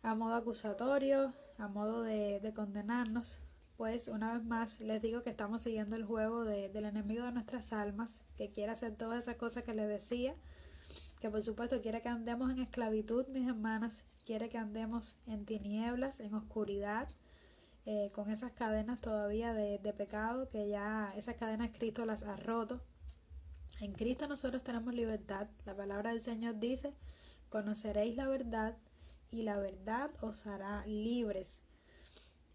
a modo acusatorio, a modo de condenarnos, pues una vez más les digo que estamos siguiendo el juego del enemigo de nuestras almas, que quiere hacer todas esas cosas que les decía, que por supuesto quiere que andemos en esclavitud, mis hermanas, quiere que andemos en tinieblas, en oscuridad, con esas cadenas todavía de pecado, que ya esas cadenas Cristo las ha roto. En Cristo nosotros tenemos libertad. La palabra del Señor dice: conoceréis la verdad y la verdad os hará libres.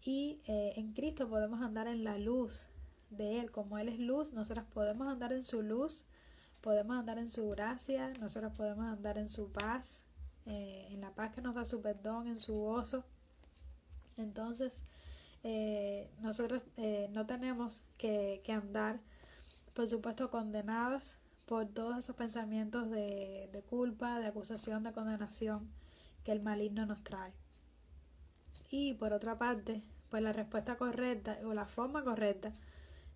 Y en Cristo podemos andar en la luz de Él. Como Él es luz, nosotros podemos andar en su luz, podemos andar en su gracia, nosotros podemos andar en su paz, en la paz que nos da su perdón, en su gozo. Entonces nosotros no tenemos que andar, por supuesto, condenadas por todos esos pensamientos de culpa, de acusación, de condenación que el maligno nos trae. Y por otra parte, pues la respuesta correcta o la forma correcta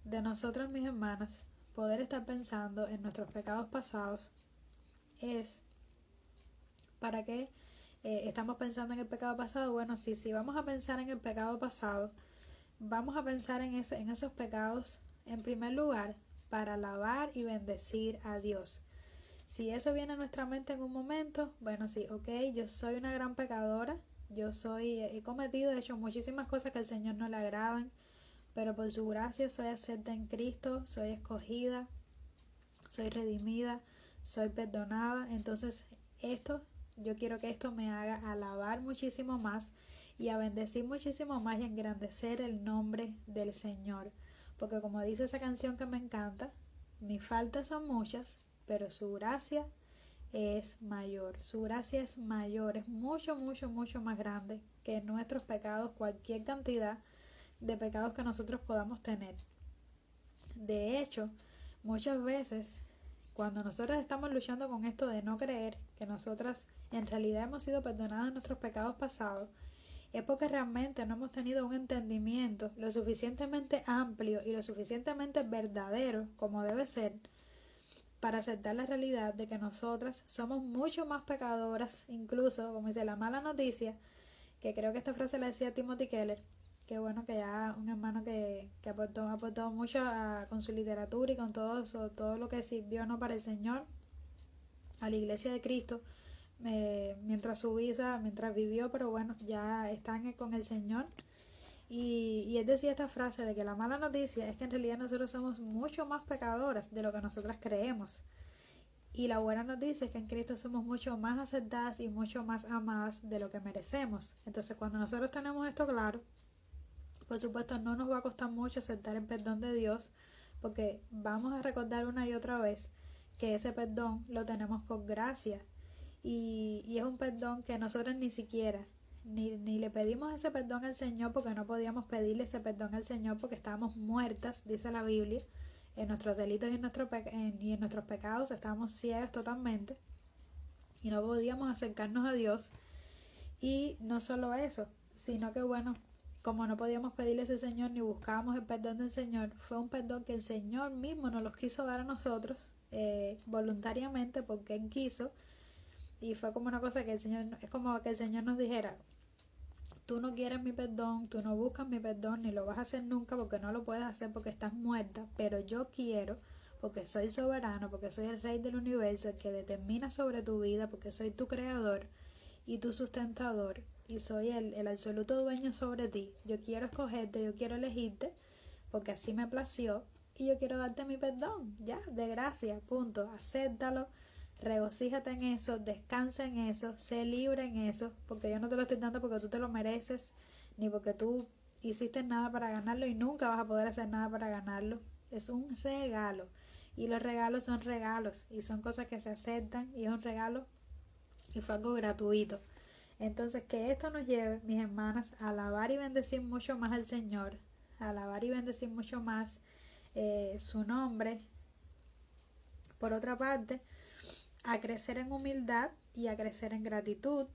de nosotras, mis hermanas, poder estar pensando en nuestros pecados pasados es: ¿para qué estamos pensando en el pecado pasado? Bueno, si vamos a pensar en el pecado pasado, vamos a pensar en esos pecados en primer lugar para alabar y bendecir a Dios. Si eso viene a nuestra mente en un momento, bueno, sí, ok, yo soy una gran pecadora, he cometido, he hecho muchísimas cosas que al Señor no le agradan, pero por su gracia soy acepta en Cristo, soy escogida, soy redimida, soy perdonada. Entonces yo quiero que esto me haga alabar muchísimo más y a bendecir muchísimo más y engrandecer el nombre del Señor. Porque como dice esa canción que me encanta, mis faltas son muchas, pero su gracia es mayor. Su gracia es mayor, es mucho, mucho, mucho más grande que nuestros pecados, cualquier cantidad de pecados que nosotros podamos tener. De hecho, muchas veces cuando nosotros estamos luchando con esto de no creer que nosotras en realidad hemos sido perdonadas de nuestros pecados pasados, es porque realmente no hemos tenido un entendimiento lo suficientemente amplio y lo suficientemente verdadero como debe ser para aceptar la realidad de que nosotras somos mucho más pecadoras, incluso, como dice la mala noticia, que creo que esta frase la decía Timothy Keller, que bueno, que ya un hermano que aportó mucho con su literatura y con todo eso, todo lo que sirvió, ¿no?, para el Señor, a la iglesia de Cristo, mientras su vida, mientras vivió, pero bueno, ya están con el Señor. Y él decía esta frase de que la mala noticia es que en realidad nosotros somos mucho más pecadoras de lo que nosotras creemos. Y la buena noticia es que en Cristo somos mucho más aceptadas y mucho más amadas de lo que merecemos. Entonces cuando nosotros tenemos esto claro, por supuesto no nos va a costar mucho aceptar el perdón de Dios, porque vamos a recordar una y otra vez que ese perdón lo tenemos por gracia. Y es un perdón que nosotros ni siquiera ni le pedimos ese perdón al Señor, porque no podíamos pedirle ese perdón al Señor porque estábamos muertas, dice la Biblia, en nuestros delitos y en nuestros pecados, estábamos ciegas totalmente y no podíamos acercarnos a Dios. Y no solo eso, sino que bueno, como no podíamos pedirle a ese Señor ni buscábamos el perdón del Señor, fue un perdón que el Señor mismo nos los quiso dar a nosotros voluntariamente, porque Él quiso. Y fue como una cosa que es como que el Señor nos dijera: tú no quieres mi perdón, tú no buscas mi perdón, ni lo vas a hacer nunca porque no lo puedes hacer porque estás muerta, pero yo quiero, porque soy soberano, porque soy el Rey del universo, el que determina sobre tu vida, porque soy tu creador y tu sustentador, y soy el absoluto dueño sobre ti. Yo quiero escogerte, yo quiero elegirte, porque así me plació, y yo quiero darte mi perdón, ya, de gracia, punto, acéptalo. Regocíjate en eso, descansa en eso, sé libre en eso, porque yo no te lo estoy dando porque tú te lo mereces, ni porque tú hiciste nada para ganarlo y nunca vas a poder hacer nada para ganarlo. Es un regalo, y los regalos son regalos y son cosas que se aceptan, y es un regalo y fue algo gratuito. Entonces, que esto nos lleve, mis hermanas, a alabar y bendecir mucho más al Señor, a alabar y bendecir mucho más su nombre. Por otra parte, a crecer en humildad y a crecer en gratitud,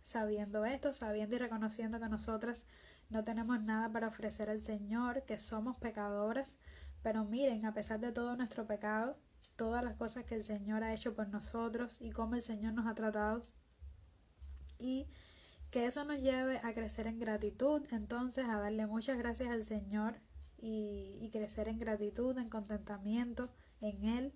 sabiendo esto, sabiendo y reconociendo que nosotras no tenemos nada para ofrecer al Señor, que somos pecadoras, pero miren, a pesar de todo nuestro pecado, todas las cosas que el Señor ha hecho por nosotros y cómo el Señor nos ha tratado, y que eso nos lleve a crecer en gratitud, entonces a darle muchas gracias al Señor y crecer en gratitud, en contentamiento en Él,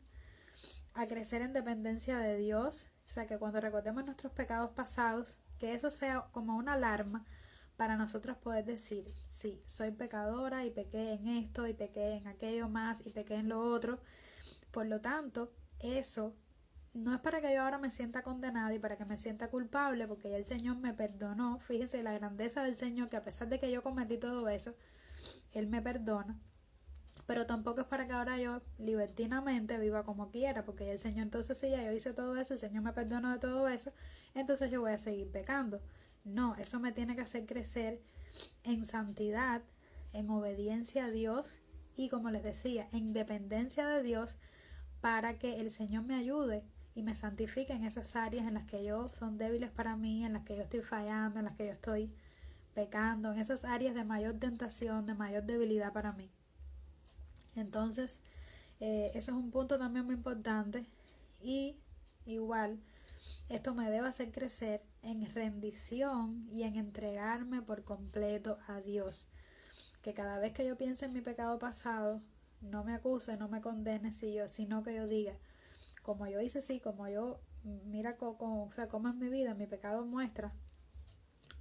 a crecer en dependencia de Dios, o sea, que cuando recordemos nuestros pecados pasados, que eso sea como una alarma para nosotros poder decir: sí, soy pecadora y pequé en esto y pequé en aquello más y pequé en lo otro. Por lo tanto, eso no es para que yo ahora me sienta condenada y para que me sienta culpable, porque ya el Señor me perdonó. Fíjense la grandeza del Señor, que a pesar de que yo cometí todo eso, Él me perdona. Pero tampoco es para que ahora yo libertinamente viva como quiera, porque el Señor, entonces, si ya yo hice todo eso, el Señor me perdonó de todo eso, entonces yo voy a seguir pecando. No, eso me tiene que hacer crecer en santidad, en obediencia a Dios y, como les decía, en dependencia de Dios, para que el Señor me ayude y me santifique en esas áreas en las que yo son débiles para mí, en las que yo estoy fallando, en las que yo estoy pecando, en esas áreas de mayor tentación, de mayor debilidad para mí. Entonces, eso es un punto también muy importante. Y igual, esto me debe hacer crecer en rendición y en entregarme por completo a Dios. Que cada vez que yo piense en mi pecado pasado, no me acuse, no me condene, sino que yo diga: como yo hice sí, como yo, mira o sea, cómo es mi vida, mi pecado muestra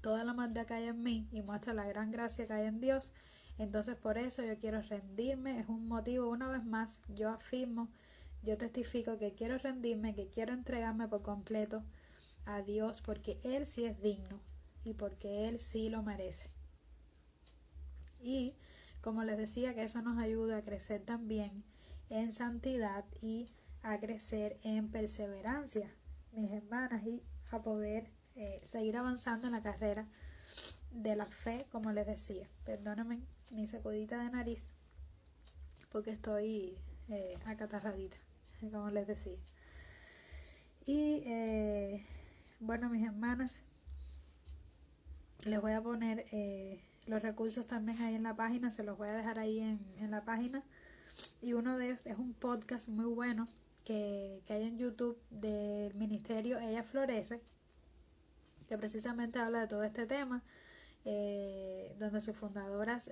toda la maldad que hay en mí y muestra la gran gracia que hay en Dios. Entonces por eso yo quiero rendirme, es un motivo, una vez más, yo afirmo, yo testifico que quiero rendirme, que quiero entregarme por completo a Dios porque Él sí es digno y porque Él sí lo merece. Y como les decía, que eso nos ayuda a crecer también en santidad y a crecer en perseverancia, mis hermanas, y a poder seguir avanzando en la carrera de la fe, como les decía. Perdónenme mi sacudita de nariz porque estoy acatarradita, como les decía. Y bueno, mis hermanas, les voy a poner los recursos también ahí en la página, se los voy a dejar ahí en la página. Y uno de ellos es un podcast muy bueno que hay en YouTube del ministerio Ella Florece, que precisamente habla de todo este tema, donde sus fundadoras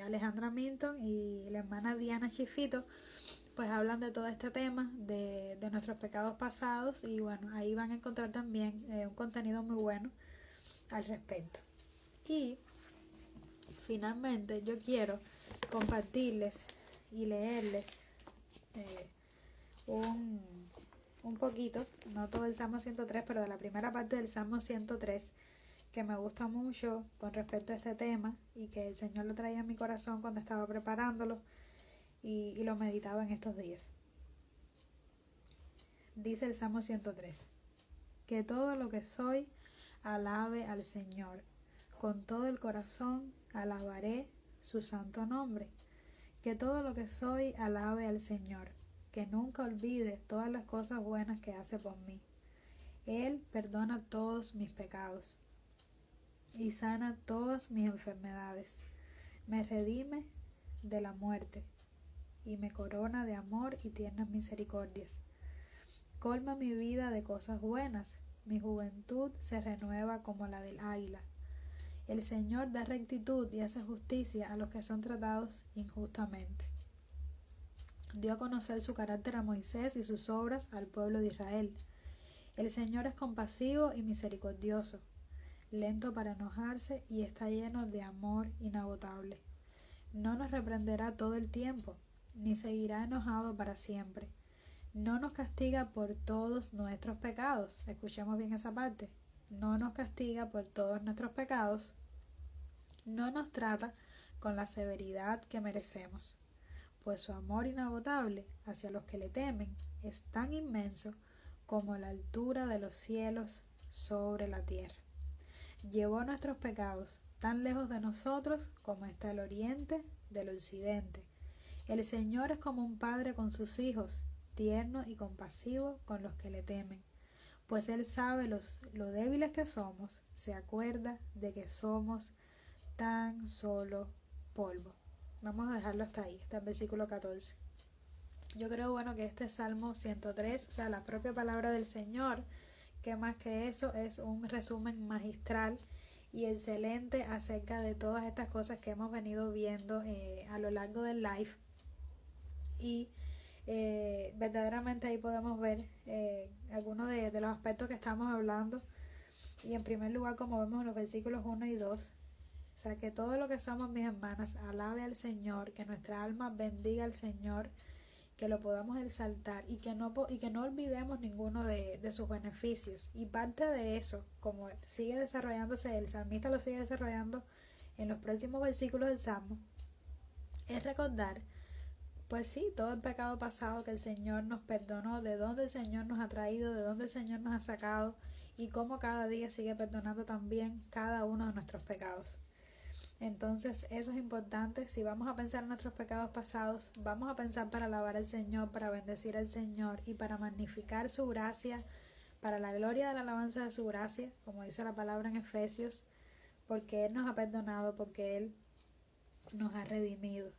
Alejandra Minton y la hermana Diana Chifito pues hablan de todo este tema de nuestros pecados pasados, y bueno, ahí van a encontrar también un contenido muy bueno al respecto. Y finalmente yo quiero compartirles y leerles un, un poquito, no todo el Salmo 103, pero de la primera parte del Salmo 103, que me gusta mucho con respecto a este tema y que el Señor lo traía en mi corazón cuando estaba preparándolo y lo meditaba en estos días. Dice el Salmo 103: que todo lo que soy alabe al Señor, con todo el corazón alabaré su santo nombre. Que todo lo que soy alabe al Señor, que nunca olvide todas las cosas buenas que hace por mí. Él perdona todos mis pecados y sana todas mis enfermedades. Me redime de la muerte y me corona de amor y tiernas misericordias. Colma mi vida de cosas buenas, mi juventud se renueva como la del águila. El Señor da rectitud y hace justicia a los que son tratados injustamente. Dio a conocer su carácter a Moisés y sus obras al pueblo de Israel. El Señor es compasivo y misericordioso, lento para enojarse y está lleno de amor inagotable. No nos reprenderá todo el tiempo, ni seguirá enojado para siempre. No nos castiga por todos nuestros pecados. Escuchemos bien esa parte. No nos castiga por todos nuestros pecados. No nos trata con la severidad que merecemos, pues su amor inagotable hacia los que le temen es tan inmenso como la altura de los cielos sobre la tierra. Llevó nuestros pecados tan lejos de nosotros como está el oriente del occidente. El Señor es como un padre con sus hijos, tierno y compasivo con los que le temen, pues Él sabe lo débiles que somos, se acuerda de que somos tan solo polvo. Vamos a dejarlo hasta ahí, hasta el versículo 14. Yo creo, bueno, que este Salmo 103, o sea, la propia palabra del Señor, que más que eso es un resumen magistral y excelente acerca de todas estas cosas que hemos venido viendo a lo largo del live. Y verdaderamente ahí podemos ver algunos de los aspectos que estamos hablando. Y en primer lugar, como vemos en los versículos 1 y 2, o sea, que todo lo que somos, mis hermanas, alabe al Señor, que nuestra alma bendiga al Señor, que lo podamos exaltar y que no olvidemos ninguno de sus beneficios. Y parte de eso, como sigue desarrollándose, el salmista lo sigue desarrollando en los próximos versículos del Salmo, es recordar, pues sí, todo el pecado pasado que el Señor nos perdonó, de dónde el Señor nos ha traído, de dónde el Señor nos ha sacado, y cómo cada día sigue perdonando también cada uno de nuestros pecados. Entonces eso es importante. Si vamos a pensar en nuestros pecados pasados, vamos a pensar para alabar al Señor, para bendecir al Señor y para magnificar su gracia, para la gloria de la alabanza de su gracia, como dice la palabra en Efesios, porque Él nos ha perdonado, porque Él nos ha redimido.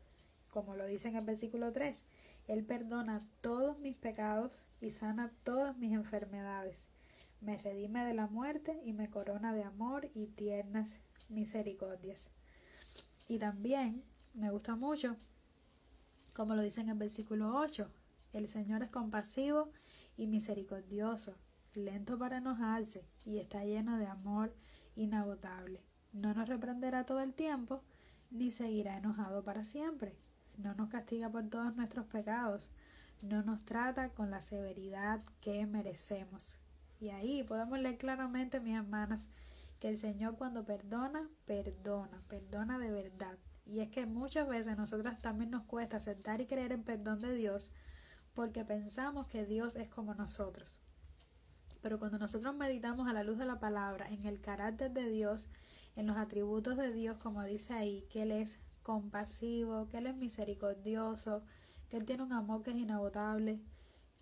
Como lo dice en el versículo 3, Él perdona todos mis pecados y sana todas mis enfermedades. Me redime de la muerte y me corona de amor y tiernas misericordias. Y también me gusta mucho, como lo dice en el versículo 8, el Señor es compasivo y misericordioso, lento para enojarse y está lleno de amor inagotable. No nos reprenderá todo el tiempo, ni seguirá enojado para siempre. No nos castiga por todos nuestros pecados, no nos trata con la severidad que merecemos. Y ahí podemos leer claramente, mis hermanas, que el Señor cuando perdona, perdona de verdad. Y es que muchas veces a nosotras también nos cuesta aceptar y creer en perdón de Dios porque pensamos que Dios es como nosotros. Pero cuando nosotros meditamos a la luz de la palabra, en el carácter de Dios, en los atributos de Dios, como dice ahí, que Él es compasivo, que Él es misericordioso, que Él tiene un amor que es inagotable,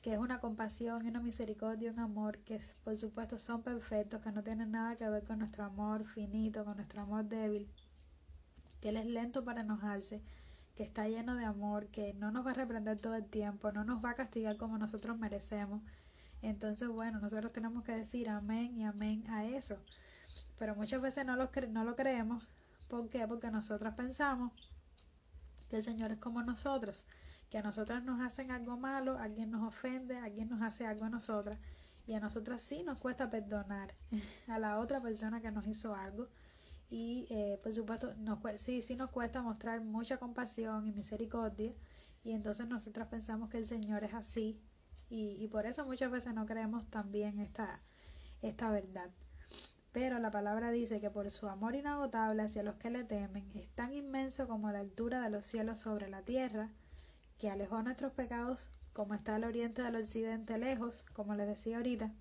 que es una compasión y una misericordia y un amor que por supuesto son perfectos, que no tienen nada que ver con nuestro amor finito, con nuestro amor débil, que Él es lento para enojarse, que está lleno de amor, que no nos va a reprender todo el tiempo, no nos va a castigar como nosotros merecemos. Entonces, bueno, nosotros tenemos que decir amén y amén a eso. Pero muchas veces no lo creemos. ¿Por qué? Porque nosotros pensamos que el Señor es como nosotros, que a nosotras nos hacen algo malo, alguien nos ofende, alguien nos hace algo a nosotras, y a nosotras sí nos cuesta perdonar a la otra persona que nos hizo algo. Y por supuesto sí nos cuesta mostrar mucha compasión y misericordia, y entonces nosotras pensamos que el Señor es así, y por eso muchas veces no creemos también esta verdad. Pero la palabra dice que por su amor inagotable hacia los que le temen es tan inmenso como la altura de los cielos sobre la tierra, que alejó nuestros pecados como está el oriente del occidente lejos, como les decía ahorita,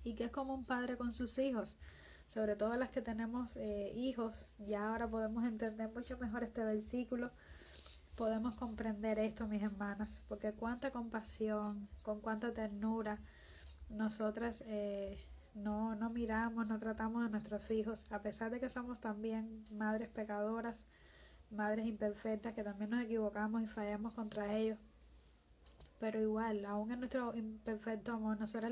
y que es como un padre con sus hijos, sobre todo las que tenemos hijos. Ya ahora podemos entender mucho mejor este versículo, podemos comprender esto, mis hermanas, porque cuánta compasión, con cuánta ternura nosotras no miramos, no tratamos a nuestros hijos, a pesar de que somos también madres pecadoras, madres imperfectas, que también nos equivocamos y fallamos contra ellos. Pero igual, aún en nuestro imperfecto amor, nosotros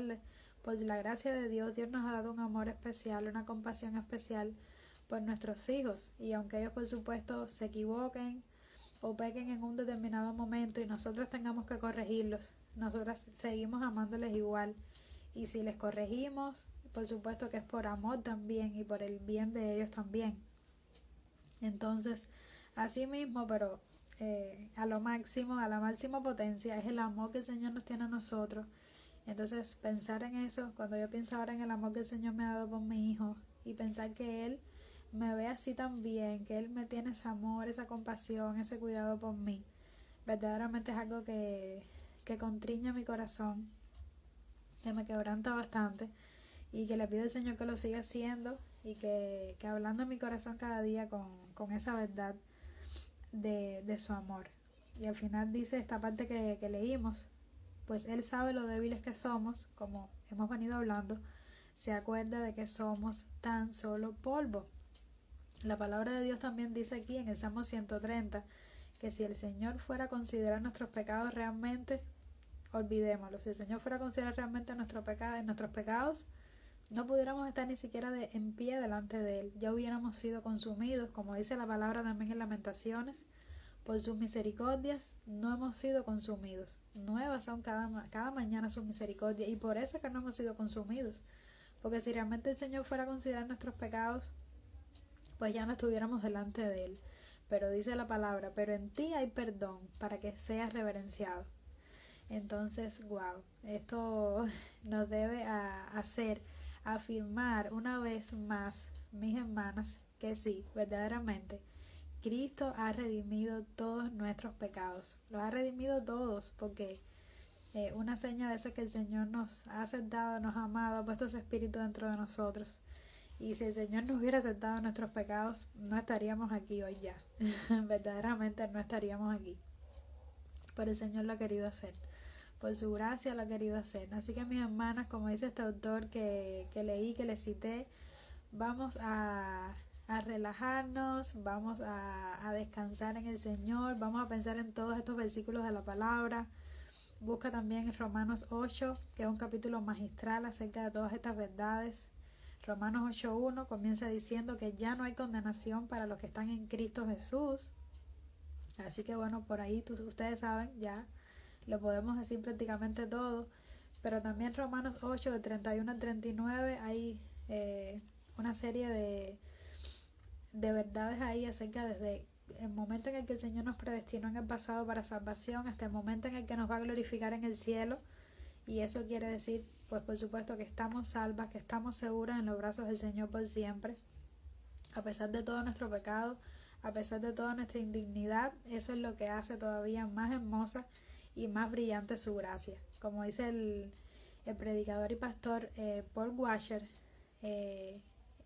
por la gracia de Dios, Dios nos ha dado un amor especial, una compasión especial por nuestros hijos. Y aunque ellos por supuesto se equivoquen o pequen en un determinado momento y nosotros tengamos que corregirlos, nosotras seguimos amándoles igual. Y si les corregimos, por supuesto que es por amor también y por el bien de ellos también. Entonces, así mismo, pero a lo máximo, a la máxima potencia, es el amor que el Señor nos tiene a nosotros. Entonces, pensar en eso, cuando yo pienso ahora en el amor que el Señor me ha dado por mi hijo, y pensar que Él me ve así también, que Él me tiene ese amor, esa compasión, ese cuidado por mí, verdaderamente es algo que contriña mi corazón, que me quebranta bastante, y que le pido al Señor que lo siga haciendo, y que hablando en mi corazón cada día con esa verdad de su amor. Y al final dice esta parte que leímos, pues Él sabe lo débiles que somos, como hemos venido hablando, se acuerda de que somos tan solo polvo. La palabra de Dios también dice aquí en el Salmo 130 que si el Señor fuera a considerar nuestros pecados realmente, olvidémoslo. Si el Señor fuera a considerar realmente nuestros pecados, no pudiéramos estar ni siquiera en pie delante de Él. Ya hubiéramos sido consumidos, como dice la palabra también en Lamentaciones. Por sus misericordias no hemos sido consumidos. Nuevas son cada mañana sus misericordias, y por eso es que no hemos sido consumidos. Porque si realmente el Señor fuera a considerar nuestros pecados, pues ya no estuviéramos delante de Él. Pero dice la palabra, pero en ti hay perdón para que seas reverenciado. Entonces, wow, esto nos debe hacer afirmar una vez más, mis hermanas, que sí, verdaderamente, Cristo ha redimido todos nuestros pecados. Los ha redimido todos, porque una seña de eso es que el Señor nos ha aceptado, nos ha amado, ha puesto su espíritu dentro de nosotros. Y si el Señor no hubiera aceptado nuestros pecados, no estaríamos aquí hoy ya. Verdaderamente no estaríamos aquí. Pero el Señor lo ha querido hacer. Por su gracia lo ha querido hacer. Así que mis hermanas, como dice este autor que leí, que le cité, vamos a relajarnos, vamos a descansar en el Señor, vamos a pensar en todos estos versículos de la palabra. Busca también en Romanos 8, que es un capítulo magistral acerca de todas estas verdades. Romanos 8:1 comienza diciendo que ya no hay condenación para los que están en Cristo Jesús. Así que bueno, por ahí ustedes saben, ya lo podemos decir prácticamente todo. Pero también Romanos 8, de 31 al 39, hay una serie de verdades ahí acerca desde el momento en el que el Señor nos predestinó en el pasado para salvación hasta el momento en el que nos va a glorificar en el cielo. Y eso quiere decir, pues por supuesto, que estamos salvas, que estamos seguras en los brazos del Señor por siempre. A pesar de todo nuestro pecado, a pesar de toda nuestra indignidad, eso es lo que hace todavía más hermosa y más brillante su gracia. Como dice el predicador y pastor Paul Washer,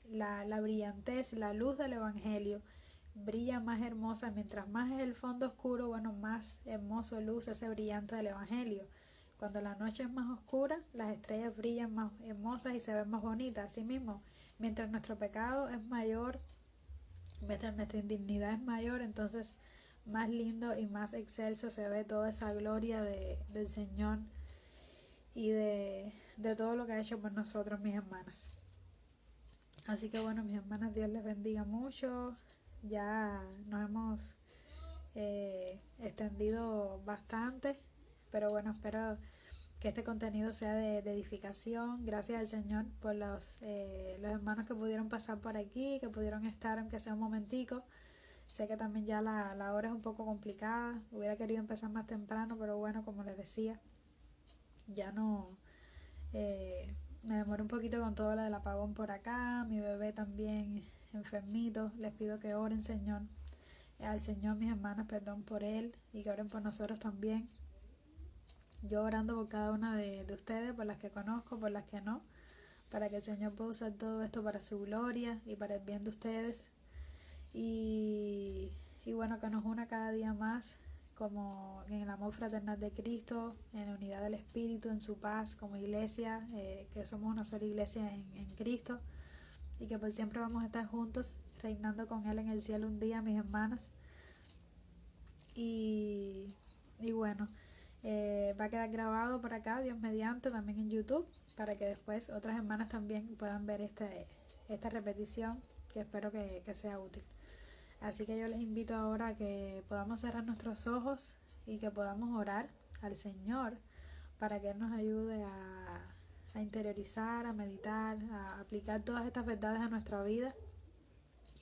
la brillantez, la luz del Evangelio brilla más hermosa, mientras más es el fondo oscuro, bueno, más hermoso luce ese brillante del Evangelio. Cuando la noche es más oscura, las estrellas brillan más hermosas y se ven más bonitas. Asimismo, mientras nuestro pecado es mayor, mientras nuestra indignidad es mayor, entonces más lindo y más excelso se ve toda esa gloria del Señor y de todo lo que ha hecho por nosotros, mis hermanas. Así que bueno, mis hermanas, Dios les bendiga mucho. Ya nos hemos extendido bastante, pero bueno, espero que este contenido sea de edificación. Gracias al Señor por los hermanos que pudieron pasar por aquí, que pudieron estar aunque sea un momentico. Sé que también ya la hora es un poco complicada, hubiera querido empezar más temprano, pero bueno, como les decía, ya no me demoré un poquito con todo lo del apagón por acá, mi bebé también enfermito. Les pido que oren, Señor, al Señor, mis hermanas, perdón por él, y que oren por nosotros también. Yo orando por cada una de ustedes, por las que conozco, por las que no, para que el Señor pueda usar todo esto para su gloria y para el bien de ustedes. Y bueno, que nos una cada día más como en el amor fraternal de Cristo, en la unidad del Espíritu, en su paz como iglesia, que somos una sola iglesia en Cristo, y que por siempre vamos a estar juntos reinando con Él en el cielo un día, mis hermanas. Y bueno, va a quedar grabado por acá, Dios mediante, también en YouTube, para que después otras hermanas también puedan ver esta repetición, que espero que sea útil. Así que yo les invito ahora a que podamos cerrar nuestros ojos y que podamos orar al Señor para que Él nos ayude a interiorizar, a meditar, a aplicar todas estas verdades a nuestra vida,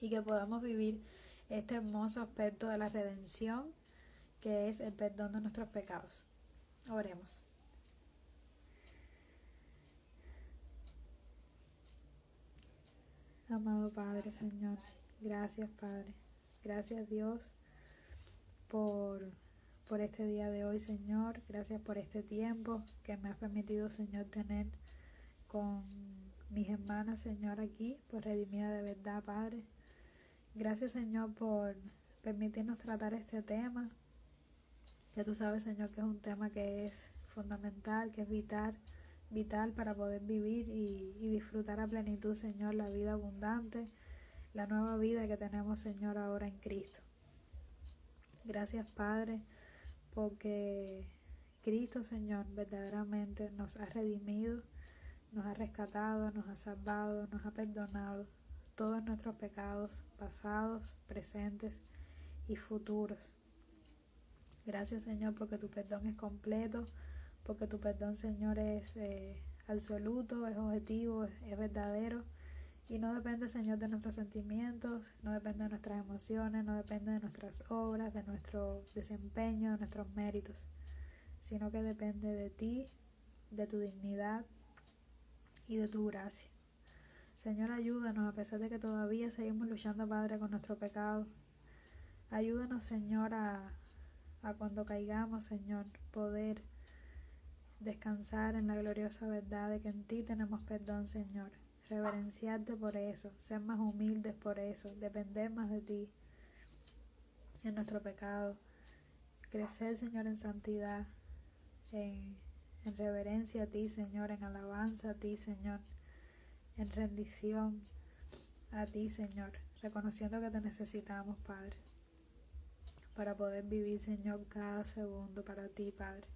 y que podamos vivir este hermoso aspecto de la redención, que es el perdón de nuestros pecados. Oremos. Amado Padre, Señor, gracias, Padre. Gracias, Dios, por este día de hoy, Señor. Gracias por este tiempo que me has permitido, Señor, tener con mis hermanas, Señor, aquí, por Redimida de Verdad, Padre. Gracias, Señor, por permitirnos tratar este tema, que tú sabes, Señor, que es un tema que es fundamental, que es vital para poder vivir y disfrutar a plenitud, Señor, la vida abundante, la nueva vida que tenemos, Señor, ahora en Cristo. Gracias, Padre, porque Cristo, Señor, verdaderamente nos ha redimido, nos ha rescatado, nos ha salvado, nos ha perdonado todos nuestros pecados pasados, presentes y futuros. Gracias, Señor, porque tu perdón es completo, porque tu perdón, Señor, es absoluto, es objetivo, es verdadero, y no depende, Señor, de nuestros sentimientos, no depende de nuestras emociones, no depende de nuestras obras, de nuestro desempeño, de nuestros méritos, sino que depende de ti, de tu dignidad y de tu gracia. Señor, ayúdanos, a pesar de que todavía seguimos luchando, Padre, con nuestro pecado. Ayúdanos, Señor, a cuando caigamos, Señor, poder descansar en la gloriosa verdad de que en ti tenemos perdón, Señor. Reverenciarte por eso, ser más humildes por eso, depender más de ti en nuestro pecado, crecer, Señor, en santidad, en reverencia a ti, Señor, en alabanza a ti, Señor, en rendición a ti, Señor, reconociendo que te necesitamos, Padre, para poder vivir, Señor, cada segundo para ti, Padre,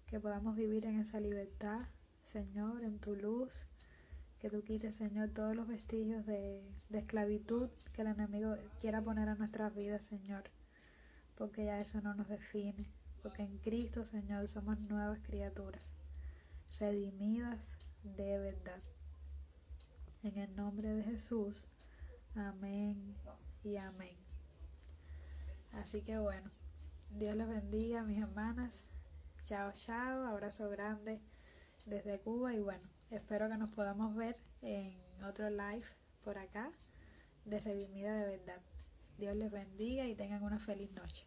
que podamos vivir en esa libertad, Señor, en tu luz, que tú quites, Señor, todos los vestigios de esclavitud que el enemigo quiera poner a nuestras vidas, Señor, porque ya eso no nos define, porque en Cristo, Señor, somos nuevas criaturas. redimidas de verdad. En el nombre de Jesús, amén y amén. Así que bueno, Dios les bendiga, mis hermanas. Chao, chao, abrazo grande desde Cuba y bueno, espero que nos podamos ver en otro live por acá de Redimida de Verdad. Dios les bendiga y tengan una feliz noche.